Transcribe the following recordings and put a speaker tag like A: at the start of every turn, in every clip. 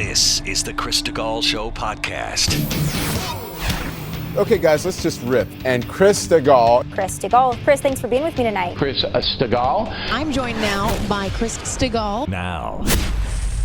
A: This is the Chris Stigall Show podcast.
B: Okay, guys, let's just rip. And Chris Stigall.
C: Chris Stigall. Chris, thanks for being with me tonight.
D: Chris Stigall.
E: I'm joined now by Chris Stigall.
A: Now,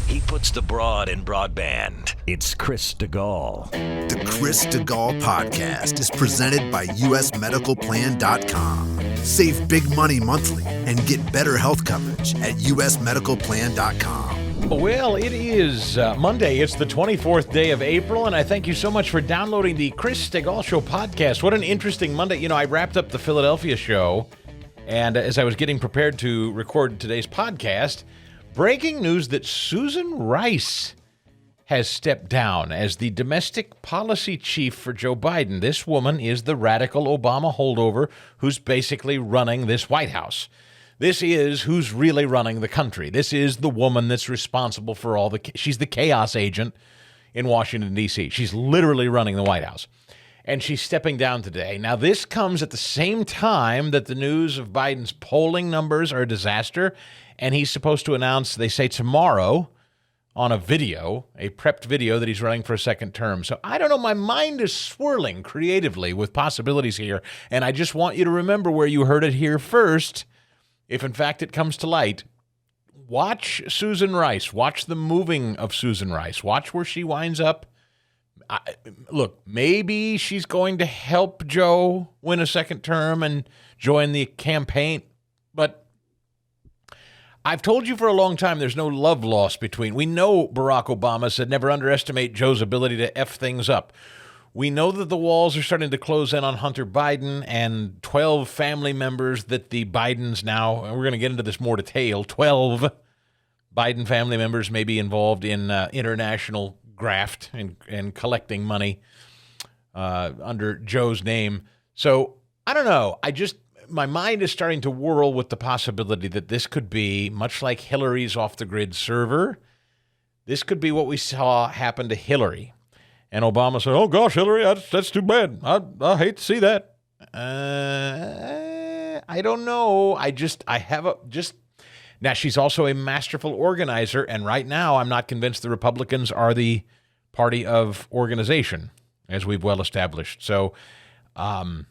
A: he puts the broad in broadband. It's Chris Stigall.
F: The Chris Stigall podcast is presented by usmedicalplan.com. Save big money monthly and get better health coverage at usmedicalplan.com.
G: Well, it is Monday. It's the 24th day of April, and I thank you so much for downloading the Chris Stigall Show podcast. What an interesting Monday. You know, I wrapped up the Philadelphia show, and as I was getting prepared to record today's podcast, breaking news that Susan Rice has stepped down as the domestic policy chief for Joe Biden. This woman is the radical Obama holdover who's basically running this White House. This is who's really running the country. This is the woman that's responsible for all she's the chaos agent in Washington, D.C. She's literally running the White House. And she's stepping down today. Now, this comes at the same time that the news of Biden's polling numbers are a disaster, and he's supposed to announce, they say tomorrow, on a video, a prepped video, that he's running for a second term. So I don't know, my mind is swirling creatively with possibilities here, and I just want you to remember where you heard it here first. If, in fact, it comes to light, watch Susan Rice. Watch the moving of Susan Rice. Watch where she winds up. Look, maybe she's going to help Joe win a second term and join the campaign. But I've told you for a long time there's no love lost between. We know Barack Obama said never underestimate Joe's ability to F things up. We know that the walls are starting to close in on Hunter Biden and 12 family members that the Bidens now, and we're going to get into this more detail, 12 Biden family members may be involved in international graft and collecting money under Joe's name. So I don't know. My mind is starting to whirl with the possibility that this could be, much like Hillary's off-the-grid server, this could be what we saw happen to Hillary. And Obama said, "Oh gosh, Hillary, that's too bad. I hate to see that." I don't know. Now she's also a masterful organizer, and right now I'm not convinced the Republicans are the party of organization, as we've well established. So, I'm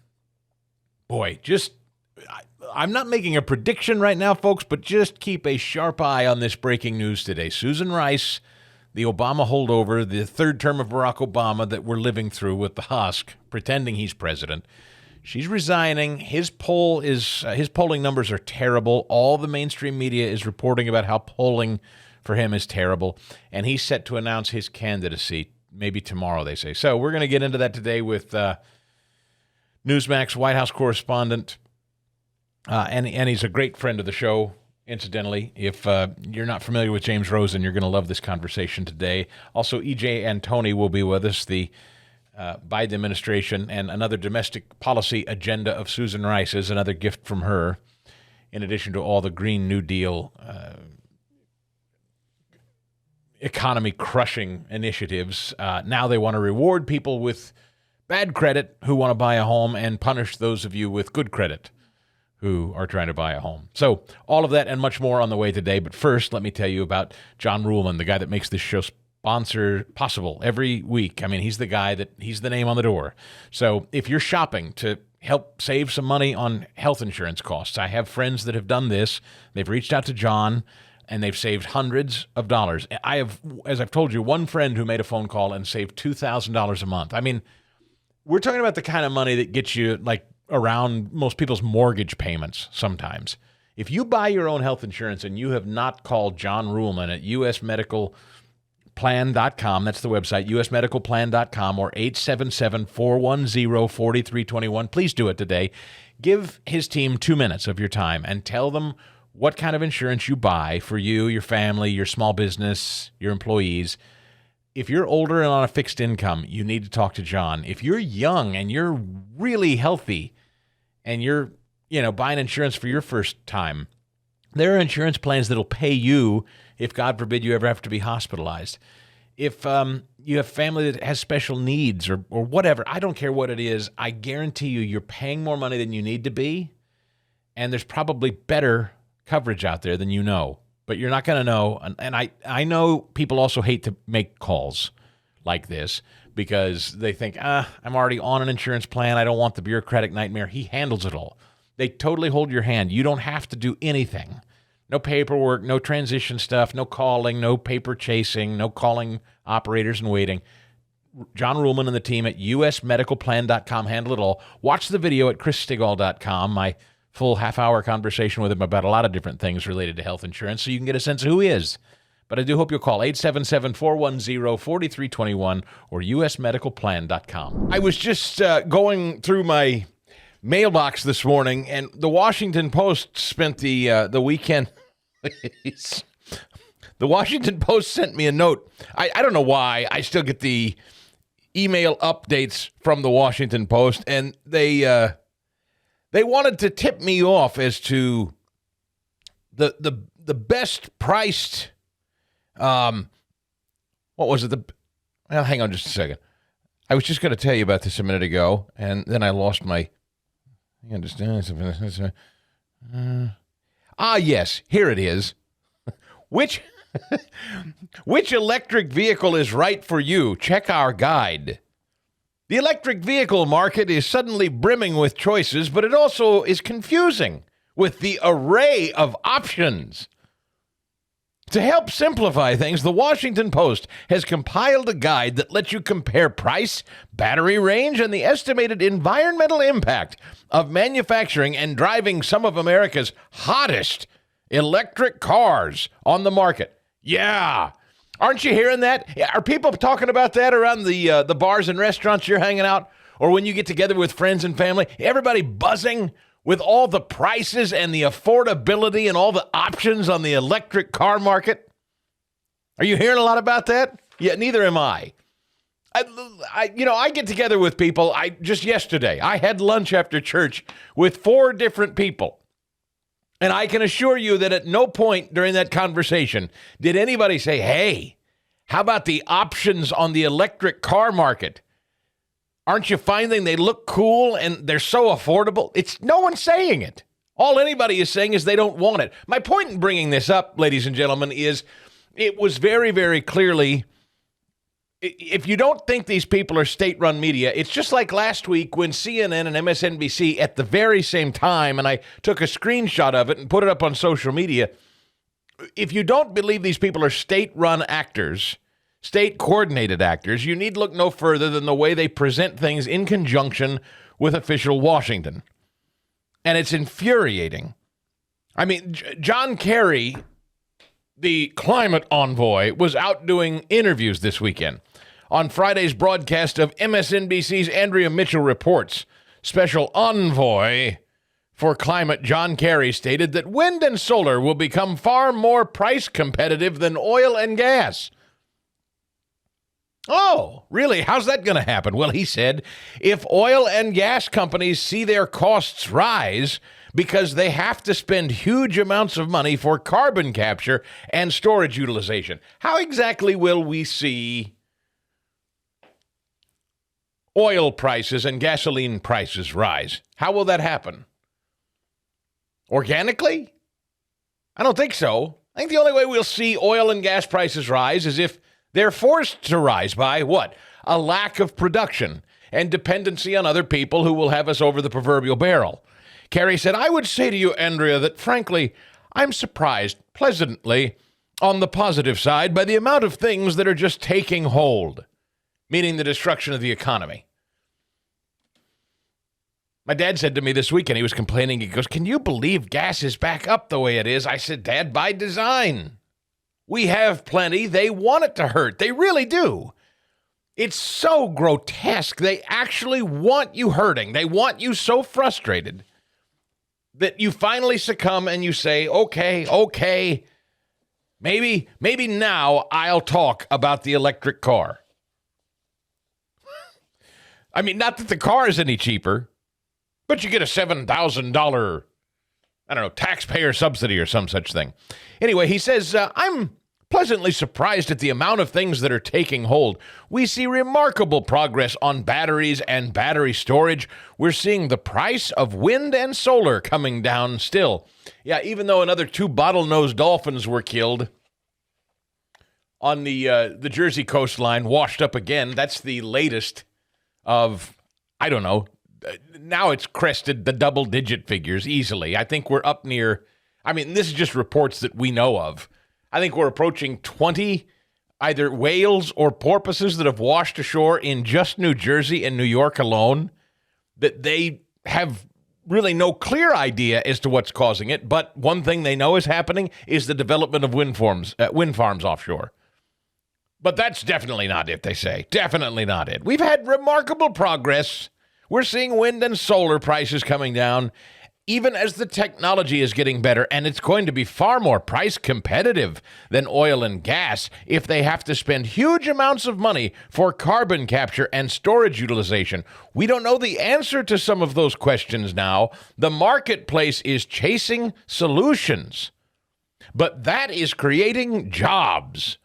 G: not making a prediction right now, folks, but just keep a sharp eye on this breaking news today. Susan Rice, the Obama holdover, the third term of Barack Obama that we're living through with the Husk, pretending he's president. She's resigning. His polling numbers are terrible. All the mainstream media is reporting about how polling for him is terrible. And he's set to announce his candidacy maybe tomorrow, they say. So we're going to get into that today with Newsmax White House correspondent, and he's a great friend of the show. Incidentally, if you're not familiar with James Rosen, you're going to love this conversation today. Also, E.J. Antoni will be with us, the Biden administration, and another domestic policy agenda of Susan Rice is another gift from her, in addition to all the Green New Deal economy-crushing initiatives. Now they want to reward people with bad credit who want to buy a home and punish those of you with good credit who are trying to buy a home. So all of that and much more on the way today. But first, let me tell you about John Ruhlman, the guy that makes this show possible every week. I mean, he's the name on the door. So if you're shopping to help save some money on health insurance costs, I have friends that have done this. They've reached out to John, and they've saved hundreds of dollars. I have, as I've told you, one friend who made a phone call and saved $2,000 a month. I mean, we're talking about the kind of money that gets you, like, around most people's mortgage payments sometimes. If you buy your own health insurance and you have not called John Ruhlman at usmedicalplan.com, that's the website, usmedicalplan.com, or 877-410-4321, please do it today. Give his team 2 minutes of your time and tell them what kind of insurance you buy for you, your family, your small business, your employees. If you're older and on a fixed income, you need to talk to John. If you're young and you're really healthy and you're, buying insurance for your first time, there are insurance plans that'll pay you if, God forbid, you ever have to be hospitalized. If you have family that has special needs or whatever, I don't care what it is, I guarantee you're paying more money than you need to be, and there's probably better coverage out there than you know. but you're not going to know. And I know people also hate to make calls like this because they think, I'm already on an insurance plan. I don't want the bureaucratic nightmare. He handles it all. They totally hold your hand. You don't have to do anything. No paperwork, no transition stuff, no calling, no paper chasing, no calling operators and waiting. John Ruhlman and the team at usmedicalplan.com handle it all. Watch the video at chrisstigall.com, my full half-hour conversation with him about a lot of different things related to health insurance, so you can get a sense of who he is. But I do hope you'll call 877-410-4321 or usmedicalplan.com. I was just going through my mailbox this morning, and the Washington Post spent the weekend. The Washington Post sent me a note. I don't know why. I still get the email updates from the Washington Post, and they wanted to tip me off as to the best priced. What was it? Well, hang on just a second. I was just going to tell you about this a minute ago, and then I lost my. You understand? Yes, here it is. Which electric vehicle is right for you? Check our guide. The electric vehicle market is suddenly brimming with choices, but it also is confusing with the array of options. To help simplify things, the Washington Post has compiled a guide that lets you compare price, battery range, and the estimated environmental impact of manufacturing and driving some of America's hottest electric cars on the market. Yeah. Aren't you hearing that? Are people talking about that around the bars and restaurants you're hanging out? Or when you get together with friends and family? Everybody buzzing with all the prices and the affordability and all the options on the electric car market? Are you hearing a lot about that? Yeah, neither am I. I get together with people. Just yesterday, I had lunch after church with 4 different people. And I can assure you that at no point during that conversation did anybody say, hey, how about the options on the electric car market? Aren't you finding they look cool and they're so affordable? It's no one saying it. All anybody is saying is they don't want it. My point in bringing this up, ladies and gentlemen, is it was very, very clearly, if you don't think these people are state-run media, it's just like last week when CNN and MSNBC at the very same time, and I took a screenshot of it and put it up on social media. If you don't believe these people are state-run actors, state-coordinated actors, you need look no further than the way they present things in conjunction with official Washington. And it's infuriating. I mean, John Kerry, the climate envoy, was out doing interviews this weekend. On Friday's broadcast of MSNBC's Andrea Mitchell Reports, special envoy for climate John Kerry stated that wind and solar will become far more price competitive than oil and gas. Oh, really? How's that going to happen? Well, he said, if oil and gas companies see their costs rise because they have to spend huge amounts of money for carbon capture and storage utilization, how exactly will we see oil prices and gasoline prices rise? How will that happen? Organically? I don't think so. I think the only way we'll see oil and gas prices rise is if they're forced to rise by what? A lack of production and dependency on other people who will have us over the proverbial barrel. Kerry said, I would say to you, Andrea, that frankly, I'm surprised pleasantly on the positive side by the amount of things that are just taking hold, meaning the destruction of the economy. My dad said to me this weekend, he was complaining, he goes, can you believe gas is back up the way it is? I said, Dad, by design. We have plenty. They want it to hurt. They really do. It's so grotesque. They actually want you hurting. They want you so frustrated that you finally succumb and you say, okay, maybe now I'll talk about the electric car. I mean, not that the car is any cheaper, but you get a $7,000, taxpayer subsidy or some such thing. Anyway, he says, I'm pleasantly surprised at the amount of things that are taking hold. We see remarkable progress on batteries and battery storage. We're seeing the price of wind and solar coming down still. Yeah, even though another 2 bottlenose dolphins were killed on the Jersey coastline, washed up again. That's the latest of, I don't know, now it's crested the double-digit figures easily. I think we're up near, this is just reports that we know of. I think we're approaching 20 either whales or porpoises that have washed ashore in just New Jersey and New York alone, that they have really no clear idea as to what's causing it. But one thing they know is happening is the development of wind farms offshore. But that's definitely not it, they say. Definitely not it. We've had remarkable progress. We're seeing wind and solar prices coming down, even as the technology is getting better, and it's going to be far more price competitive than oil and gas if they have to spend huge amounts of money for carbon capture and storage utilization. We don't know the answer to some of those questions now. The marketplace is chasing solutions, but that is creating jobs.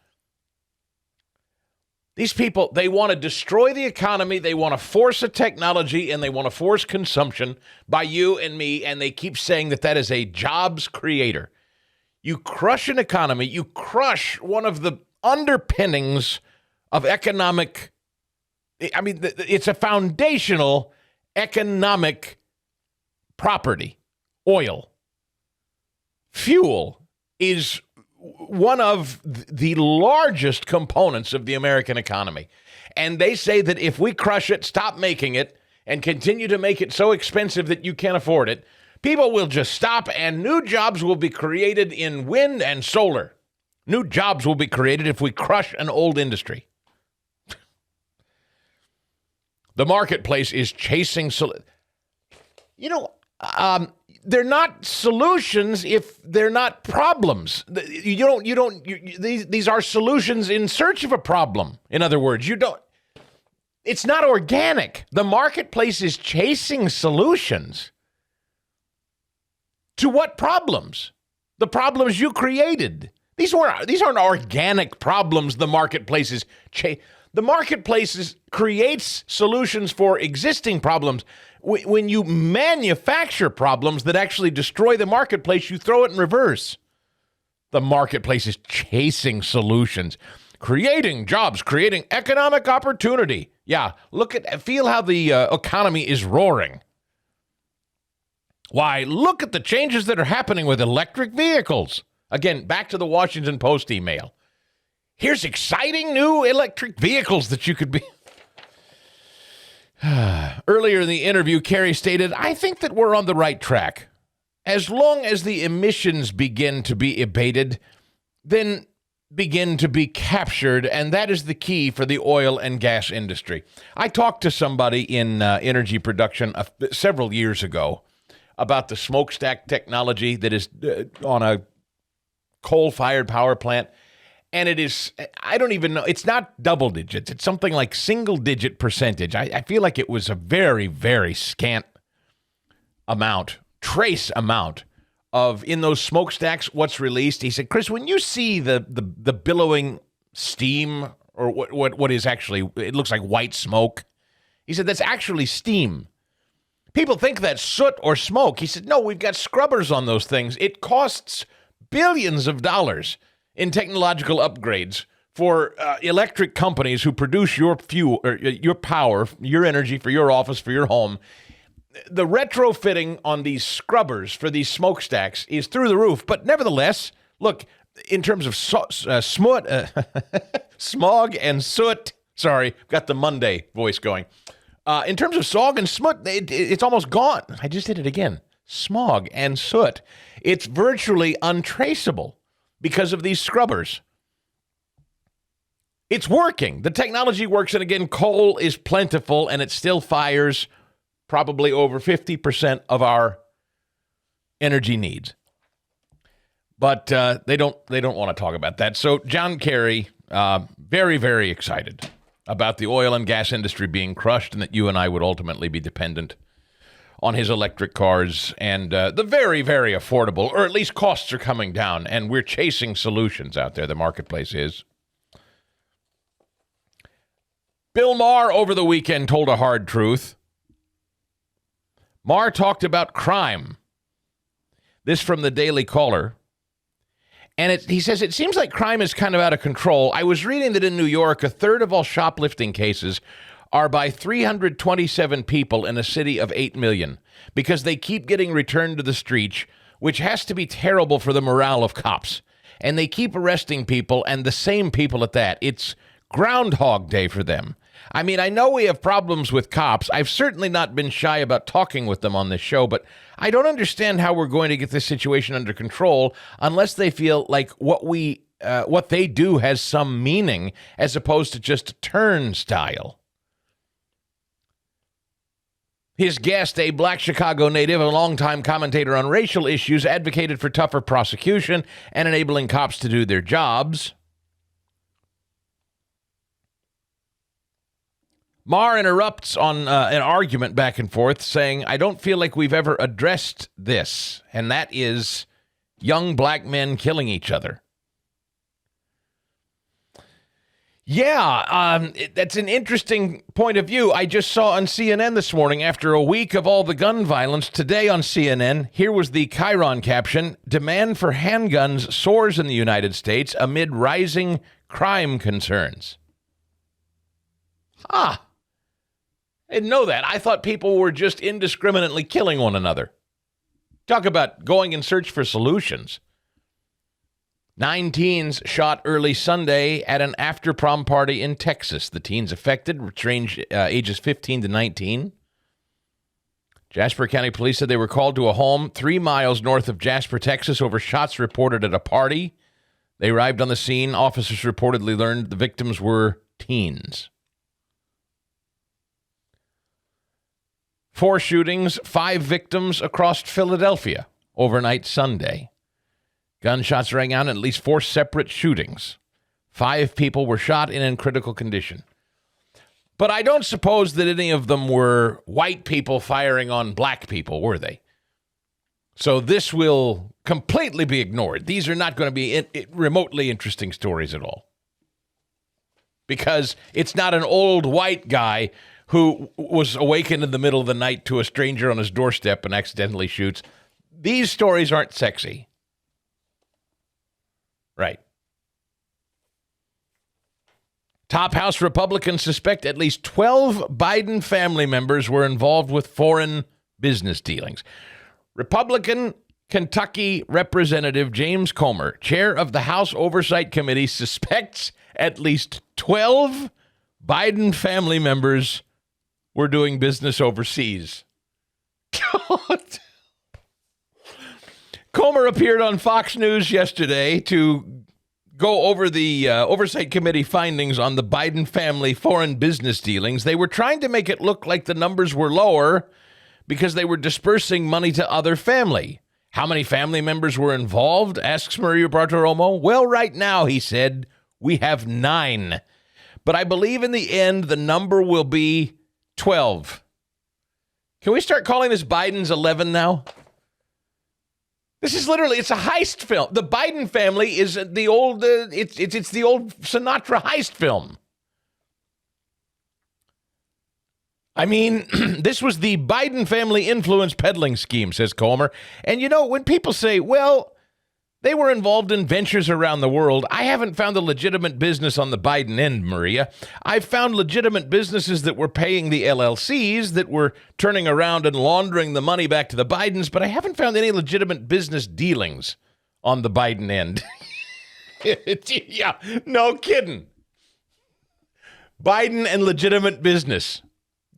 G: These people, they want to destroy the economy, they want to force a technology, and they want to force consumption by you and me, and they keep saying that that is a jobs creator. You crush an economy, you crush one of the underpinnings of economic, it's a foundational economic property. Oil. Fuel is one of the largest components of the American economy. And they say that if we crush it, stop making it, and continue to make it so expensive that you can't afford it, people will just stop and new jobs will be created in wind and solar. New jobs will be created if we crush an old industry. The marketplace is chasing... they're not solutions if they're not problems. These are solutions in search of a problem. In other words, it's not organic. The marketplace is chasing solutions. To what problems? The problems you created. These aren't organic problems the marketplace is The marketplace creates solutions for existing problems. When you manufacture problems that actually destroy the marketplace, you throw it in reverse. The marketplace is chasing solutions, creating jobs, creating economic opportunity. Yeah, feel how the economy is roaring. Why, look at the changes that are happening with electric vehicles. Again, back to the Washington Post email. Here's exciting new electric vehicles that you could be... Earlier in the interview, Kerry stated, I think that we're on the right track. As long as the emissions begin to be abated, then begin to be captured, and that is the key for the oil and gas industry. I talked to somebody in energy production several years ago about the smokestack technology that is on a coal-fired power plant. And it is, I don't even know, it's not double digits. It's something like single-digit percentage. I feel like it was a very, very scant trace amount of, in those smokestacks, what's released. He said, Chris, when you see the billowing steam, or what is actually, it looks like white smoke, he said, that's actually steam. People think that's soot or smoke. He said, no, we've got scrubbers on those things. It costs billions of dollars in technological upgrades for electric companies who produce your fuel, or your power, your energy for your office, for your home. The retrofitting on these scrubbers for these smokestacks is through the roof. But nevertheless, look, in terms of smog and soot, sorry, got the Monday voice going. In terms of smog and soot, it's almost gone. I just did it again. Smog and soot. It's virtually untraceable because of these scrubbers. It's working. The technology works, and again, coal is plentiful, and it still fires probably over 50% of our energy needs. But they don't want to talk about that. So John Kerry, very, very excited about the oil and gas industry being crushed, and that you and I would ultimately be dependent on his electric cars, and the very, very affordable, or at least costs are coming down, and we're chasing solutions out there. The marketplace is. Bill Maher over the weekend told a hard truth. Maher talked about crime. This from the Daily Caller. And he says, it seems like crime is kind of out of control. I was reading that in New York, a third of all shoplifting cases are by 327 people in a city of 8 million because they keep getting returned to the streets, which has to be terrible for the morale of cops. And they keep arresting people, and the same people at that. It's Groundhog Day for them. I mean, I know we have problems with cops. I've certainly not been shy about talking with them on this show, but I don't understand how we're going to get this situation under control unless they feel like what they do has some meaning as opposed to just a turnstile. His guest, a black Chicago native, a longtime commentator on racial issues, advocated for tougher prosecution and enabling cops to do their jobs. Maher interrupts on an argument back and forth, saying, I don't feel like we've ever addressed this, and that is young black men killing each other. Yeah, that's an interesting point of view. I just saw on CNN this morning, after a week of all the gun violence, today on CNN, here was the Chiron caption, demand for handguns soars in the United States amid rising crime concerns. I didn't know that. I thought people were just indiscriminately killing one another. Talk about going in search for solutions. 9 teens shot early Sunday at an after-prom party in Texas. The teens affected ranged ages 15 to 19. Jasper County Police said they were called to a home 3 miles north of Jasper, Texas, over shots reported at a party. They arrived on the scene. Officers reportedly learned the victims were teens. 4 shootings, 5 victims across Philadelphia overnight Sunday. Gunshots rang out in at least 4 separate shootings. 5 people were shot and in critical condition. But I don't suppose that any of them were white people firing on black people, were they? So this will completely be ignored. These are not going to be remotely interesting stories at all. Because it's not an old white guy who was awakened in the middle of the night to a stranger on his doorstep and accidentally shoots. These stories aren't sexy. Right. Top House Republicans suspect at least 12 Biden family members were involved with foreign business dealings. Republican Kentucky Representative James Comer, chair of the House Oversight Committee, suspects at least 12 Biden family members were doing business overseas. Comer appeared on Fox News yesterday to go over the Oversight Committee findings on the Biden family foreign business dealings. They were trying to make it look like the numbers were lower because they were dispersing money to other family. How many family members were involved, asks Maria Bartiromo. Well, right now, he said, we have 9. But I believe in the end, the number will be 12. Can we start calling this Biden's 11 now? This is literally, it's a heist film. The Biden family is the old, it's the old Sinatra heist film. I mean, this was the Biden family influence peddling scheme, says Comer. And you know, when people say, well, they were involved in ventures around the world, I haven't found a legitimate business on the Biden end, Maria. I've found legitimate businesses that were paying the LLCs, that were turning around and laundering the money back to the Bidens, but I haven't found any legitimate business dealings on the Biden end. Yeah, no kidding. Biden and legitimate business.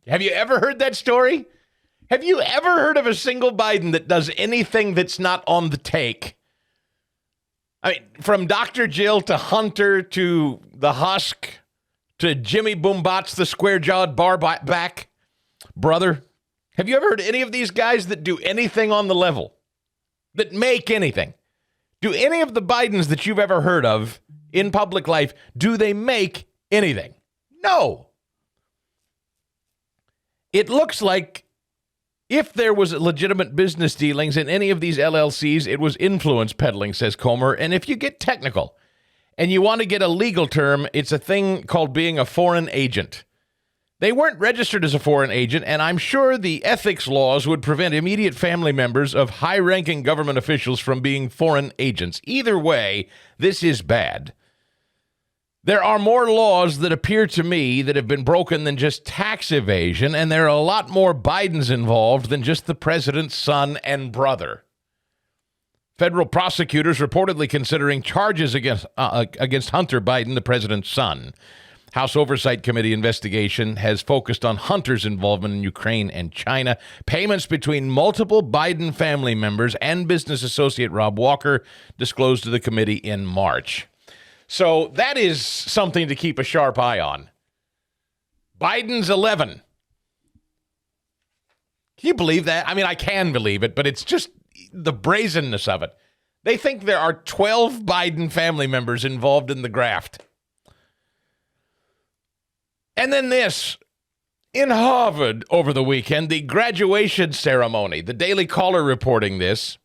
G: Have you ever heard that story? Have you ever heard of a single Biden that does anything that's not on the take? I mean, from Dr. Jill to Hunter to the Husk to Jimmy Boombots, the square-jawed bar-back brother. Have you ever heard any of these guys that do anything on the level? That make anything? Do any of the Bidens that you've ever heard of in public life, do they make anything? No. It looks like If there was legitimate business dealings in any of these LLCs, it was influence peddling, says Comer. And if you get technical and you want to get a legal term, it's a thing called being a foreign agent. They weren't registered as a foreign agent, and I'm sure the ethics laws would prevent immediate family members of high-ranking government officials from being foreign agents. Either way, this is bad. There are more laws that appear to me that have been broken than just tax evasion, and there are a lot more Bidens involved than just the president's son and brother. Federal prosecutors reportedly considering charges against Hunter Biden, the president's son. House Oversight Committee investigation has focused on Hunter's involvement in Ukraine and China. Payments between multiple Biden family members and business associate Rob Walker disclosed to the committee in March. So that is something to keep a sharp eye on. Biden's 11. Can you believe that? I mean, I can believe it, but it's just the brazenness of it. They think there are 12 Biden family members involved in the graft. And then this, in Harvard over the weekend, the graduation ceremony, the Daily Caller reporting this.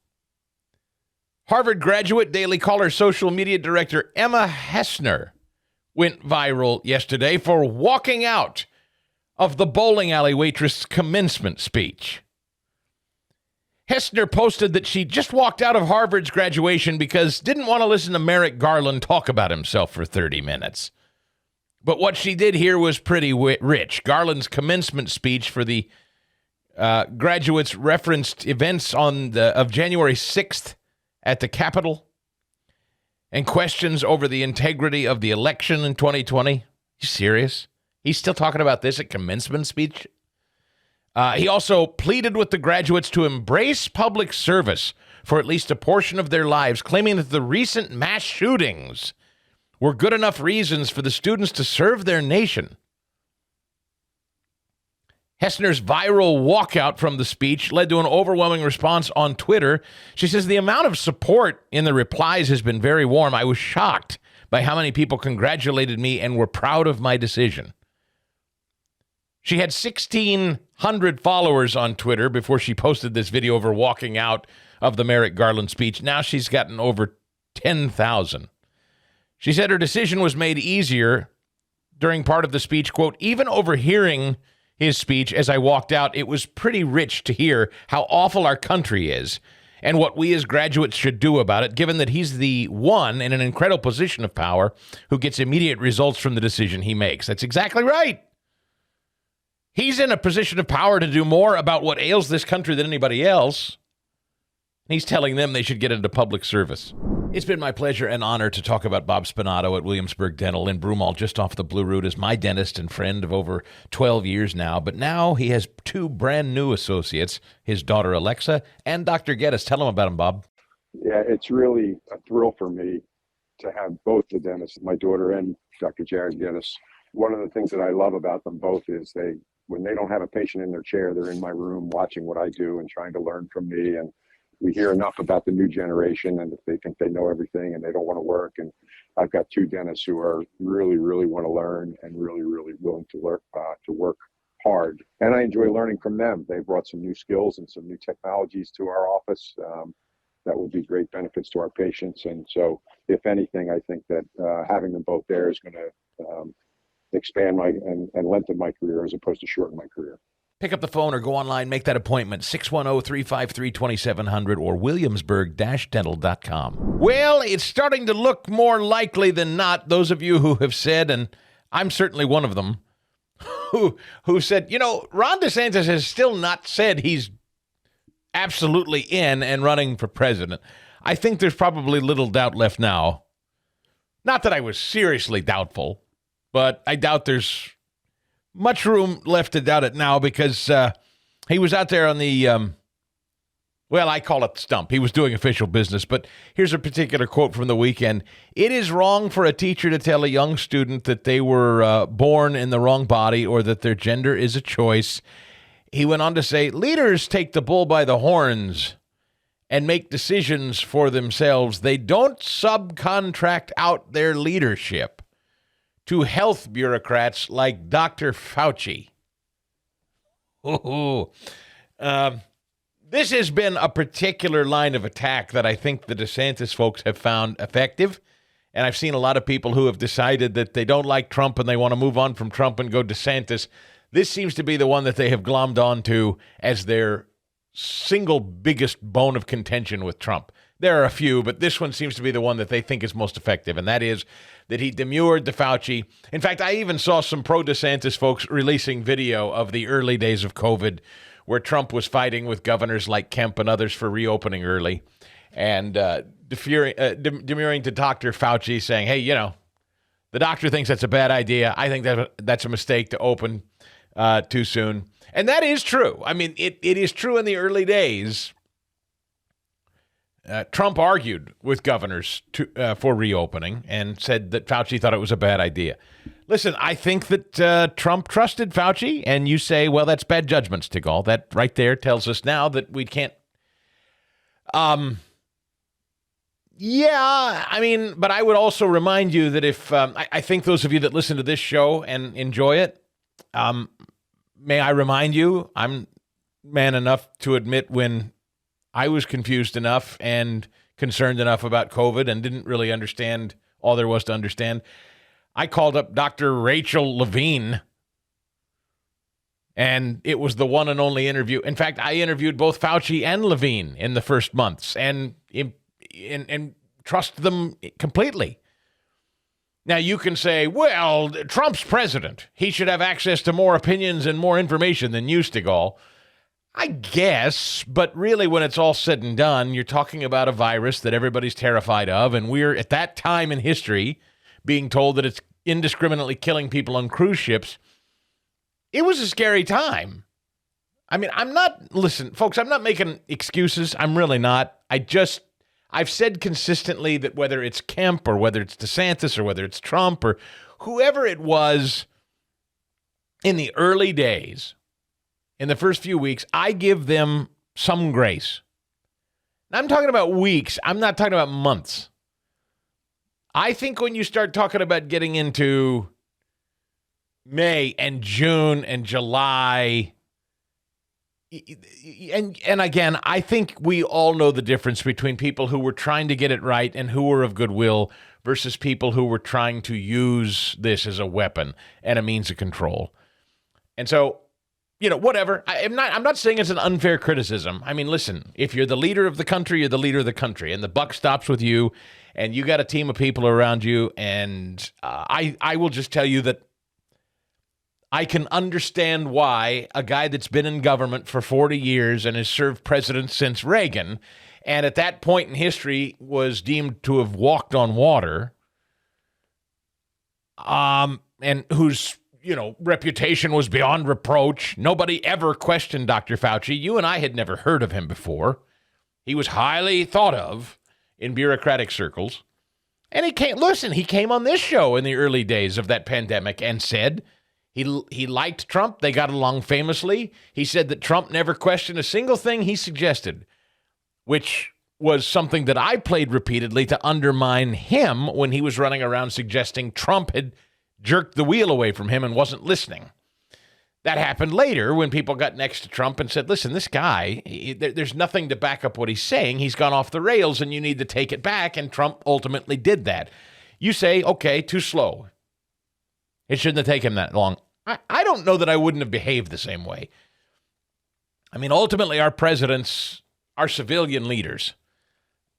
G: Harvard graduate Daily Caller social media director Emma Hessner went viral yesterday for walking out of the bowling alley waitress' commencement speech. Hessner posted that she just walked out of Harvard's graduation because didn't want to listen to Merrick Garland talk about himself for 30 minutes. But what she did here was pretty rich. Garland's commencement speech for the graduates referenced events of January 6th at the Capitol and questions over the integrity of the election in 2020. You serious? He's still talking about this at commencement speech? He also pleaded with the graduates to embrace public service for at least a portion of their lives, claiming that the recent mass shootings were good enough reasons for the students to serve their nation. Hessner's viral walkout from the speech led to an overwhelming response on Twitter. She says, the amount of support in the replies has been very warm. I was shocked by how many people congratulated me and were proud of my decision. She had 1,600 followers on Twitter before she posted this video of her walking out of the Merrick Garland speech. Now she's gotten over 10,000. She said her decision was made easier during part of the speech. Quote, even overhearing his speech as I walked out, it was pretty rich to hear how awful our country is and what we as graduates should do about it, given that he's the one in an incredible position of power who gets immediate results from the decision he makes. That's exactly right. He's in a position of power to do more about what ails this country than anybody else. He's telling them they should get into public service. It's been my pleasure and honor to talk about Bob Spinato at Williamsburg Dental in Broomall, just off the Blue Route, as my dentist and friend of over 12 years now. But now he has two brand new associates, his daughter Alexa and Dr. Geddes. Tell him about him, Bob.
D: Yeah, it's really a thrill for me to have both the dentists, my daughter and Dr. Jared Geddes. One of the things that I love about them both is when they don't have a patient in their chair, they're in my room watching what I do and trying to learn from me. And we hear enough about the new generation and that they think they know everything and they don't want to work. And I've got two dentists who are really, really want to learn and really, really willing to work hard. And I enjoy learning from them. They brought some new skills and some new technologies to our office that will be great benefits to our patients. And so, if anything, I think that having them both there is going to expand and lengthen my career as opposed to shorten my career.
G: Pick up the phone or go online, make that appointment, 610-353-2700 or williamsburg-dental.com. Well, it's starting to look more likely than not, those of you who have said, and I'm certainly one of them, who said, Ron DeSantis has still not said he's absolutely in and running for president. I think there's probably little doubt left now. Not that I was seriously doubtful, but I doubt there's much room left to doubt it now because he was out there on the, I call it stump. He was doing official business, but here's a particular quote from the weekend. It is wrong for a teacher to tell a young student that they were born in the wrong body or that their gender is a choice. He went on to say, leaders take the bull by the horns and make decisions for themselves. They don't subcontract out their leadership to health bureaucrats like Dr. Fauci. This has been a particular line of attack that I think the DeSantis folks have found effective. And I've seen a lot of people who have decided that they don't like Trump and they want to move on from Trump and go DeSantis. This seems to be the one that they have glommed onto as their single biggest bone of contention with Trump. There are a few, but this one seems to be the one that they think is most effective, and that is that he demurred to Fauci. In fact, I even saw some pro-DeSantis folks releasing video of the early days of COVID where Trump was fighting with governors like Kemp and others for reopening early and demurring to Dr. Fauci, saying, hey, the doctor thinks that's a bad idea. I think that's a mistake to open too soon. And that is true. I mean, it is true in the early days. Trump argued with governors for reopening and said that Fauci thought it was a bad idea. Listen, I think that Trump trusted Fauci, and you say, well, that's bad judgment, Stigall. That right there tells us now that we can't. Yeah, I mean, but I would also remind you that if I think those of you that listen to this show and enjoy it, may I remind you, I'm man enough to admit when I was confused enough and concerned enough about COVID and didn't really understand all there was to understand. I called up Dr. Rachel Levine, and it was the one and only interview. In fact, I interviewed both Fauci and Levine in the first months and trust them completely. Now, you can say, well, Trump's president. He should have access to more opinions and more information than you, Stigall. I guess, but really when it's all said and done, you're talking about a virus that everybody's terrified of, and we're at that time in history being told that it's indiscriminately killing people on cruise ships. It was a scary time. I mean, listen, folks, I'm not making excuses. I'm really not. I've said consistently that whether it's Kemp or whether it's DeSantis or whether it's Trump or whoever it was in the early days, in the first few weeks, I give them some grace. Now, I'm talking about weeks. I'm not talking about months. I think when you start talking about getting into May and June and July, and again, I think we all know the difference between people who were trying to get it right and who were of goodwill versus people who were trying to use this as a weapon and a means of control. And so, whatever. I'm not saying it's an unfair criticism. I mean, listen, if you're the leader of the country, you're the leader of the country, and the buck stops with you, and you got a team of people around you, and I will just tell you that I can understand why a guy that's been in government for 40 years and has served president since Reagan, and at that point in history was deemed to have walked on water, and whose reputation was beyond reproach. Nobody ever questioned Dr. Fauci. You and I had never heard of him before. He was highly thought of in bureaucratic circles. And he came on this show in the early days of that pandemic and said he liked Trump. They got along famously. He said that Trump never questioned a single thing he suggested, which was something that I played repeatedly to undermine him when he was running around suggesting Trump had jerked the wheel away from him and wasn't listening. That happened later when people got next to Trump and said, listen, this guy, there's nothing to back up what he's saying. He's gone off the rails and you need to take it back. And Trump ultimately did that. You say, okay, too slow. It shouldn't have taken that long. I don't know that I wouldn't have behaved the same way. I mean, ultimately, our presidents are civilian leaders.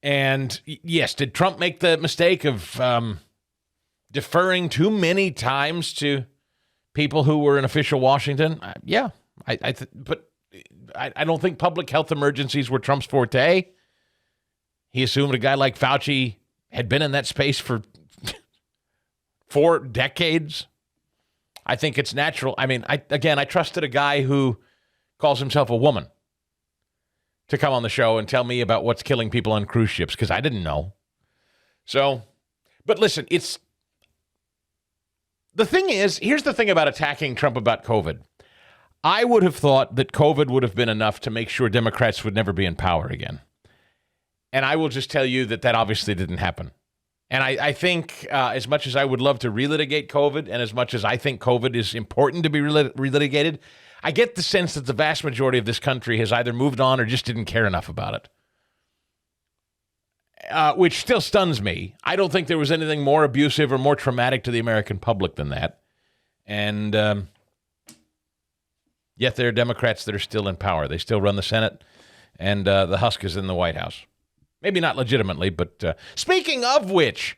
G: And yes, did Trump make the mistake of deferring too many times to people who were in official Washington? Yeah, but I don't think public health emergencies were Trump's forte. He assumed a guy like Fauci had been in that space for 4 decades. I think it's natural. I mean, I trusted a guy who calls himself a woman to come on the show and tell me about what's killing people on cruise ships because I didn't know. So, but listen, the thing is, here's the thing about attacking Trump about COVID. I would have thought that COVID would have been enough to make sure Democrats would never be in power again. And I will just tell you that obviously didn't happen. And I think as much as I would love to relitigate COVID and as much as I think COVID is important to be relitigated, I get the sense that the vast majority of this country has either moved on or just didn't care enough about it. Which still stuns me. I don't think there was anything more abusive or more traumatic to the American public than that. And yet there are Democrats that are still in power. They still run the Senate, and the Husk is in the White House. Maybe not legitimately, but speaking of which,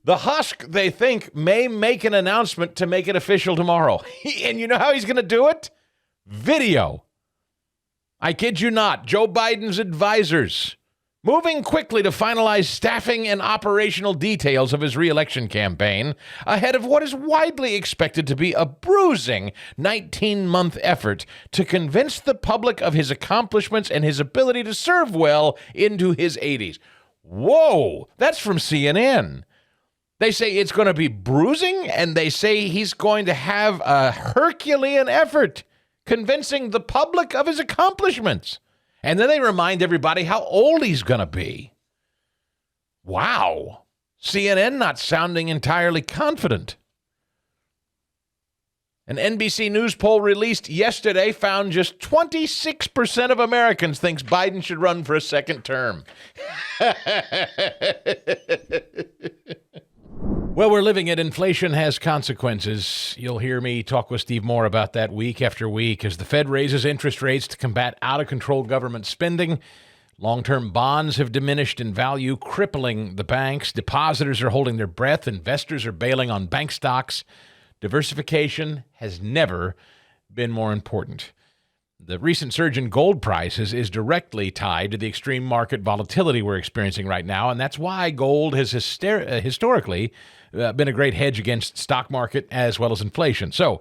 G: the Husk, they think, may make an announcement to make it official tomorrow. And you know how he's going to do it? Video. I kid you not. Joe Biden's advisors moving quickly to finalize staffing and operational details of his re-election campaign ahead of what is widely expected to be a bruising 19-month effort to convince the public of his accomplishments and his ability to serve well into his 80s. Whoa, that's from CNN. They say it's going to be bruising, and they say he's going to have a Herculean effort convincing the public of his accomplishments. And then they remind everybody how old he's going to be. Wow. CNN not sounding entirely confident. An NBC News poll released yesterday found just 26% of Americans thinks Biden should run for a second term. Well, we're living it. Inflation has consequences. You'll hear me talk with Steve Moore about that week after week as the Fed raises interest rates to combat out-of-control government spending. Long-term bonds have diminished in value, crippling the banks. Depositors are holding their breath. Investors are bailing on bank stocks. Diversification has never been more important. The recent surge in gold prices is directly tied to the extreme market volatility we're experiencing right now, and that's why gold has historically been a great hedge against stock market as well as inflation. So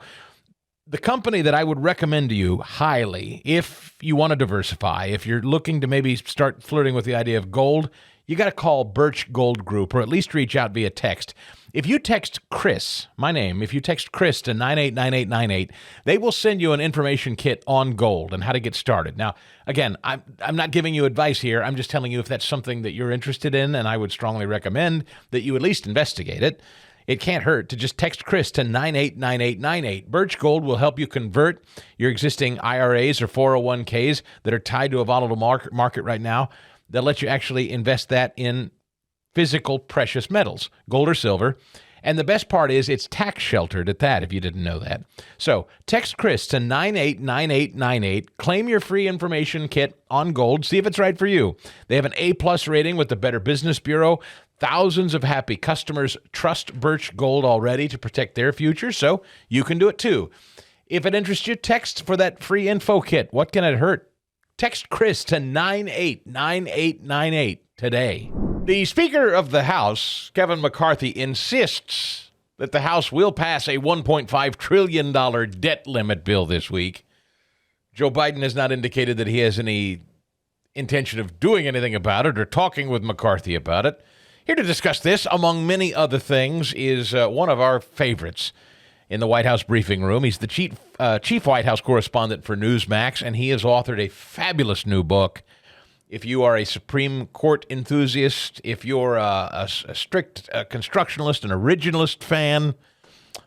G: the company that I would recommend to you highly, if you want to diversify, if you're looking to maybe start flirting with the idea of gold, you got to call Birch Gold Group, or at least reach out via text. If you text Chris, my name, if you text Chris to 989898, they will send you an information kit on gold and how to get started. Now, again, I'm not giving you advice here. I'm just telling you if that's something that you're interested in, and I would strongly recommend that you at least investigate it. It can't hurt to just text Chris to 989898. Birch Gold will help you convert your existing IRAs or 401ks that are tied to a volatile market right now. They'll let you actually invest that in physical precious metals, gold or silver. And the best part is it's tax sheltered at that, if you didn't know that. So text Chris to 989898. Claim your free information kit on gold. See if it's right for you. They have an A+ rating with the Better Business Bureau. Thousands of happy customers trust Birch Gold already to protect their future, so you can do it too. If it interests you, text for that free info kit. What can it hurt? Text Chris to 989898 today. The Speaker of the House, Kevin McCarthy, insists that the House will pass a $1.5 trillion debt limit bill this week. Joe Biden has not indicated that he has any intention of doing anything about it or talking with McCarthy about it. Here to discuss this, among many other things, is one of our favorites in the White House briefing room. He's the chief White House correspondent for Newsmax, and he has authored a fabulous new book. If you are a Supreme Court enthusiast, if you're a strict constructionalist, an originalist fan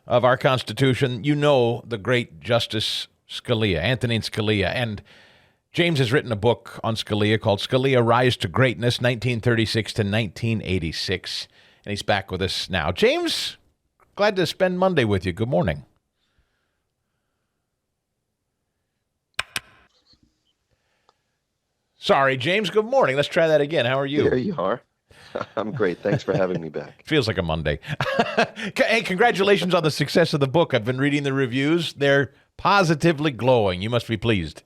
G: of our Constitution, you know the great Justice Scalia, Antoni Scalia. And James has written a book on Scalia called Scalia, Rise to Greatness, 1936 to 1986. And he's back with us now. James, glad to spend Monday with you. Good morning. Sorry, James. Good morning. Let's try that again. How are you?
H: There you are. I'm great. Thanks for having me back.
G: Feels like a Monday. Hey, congratulations on the success of the book. I've been reading the reviews. They're positively glowing. You must be pleased.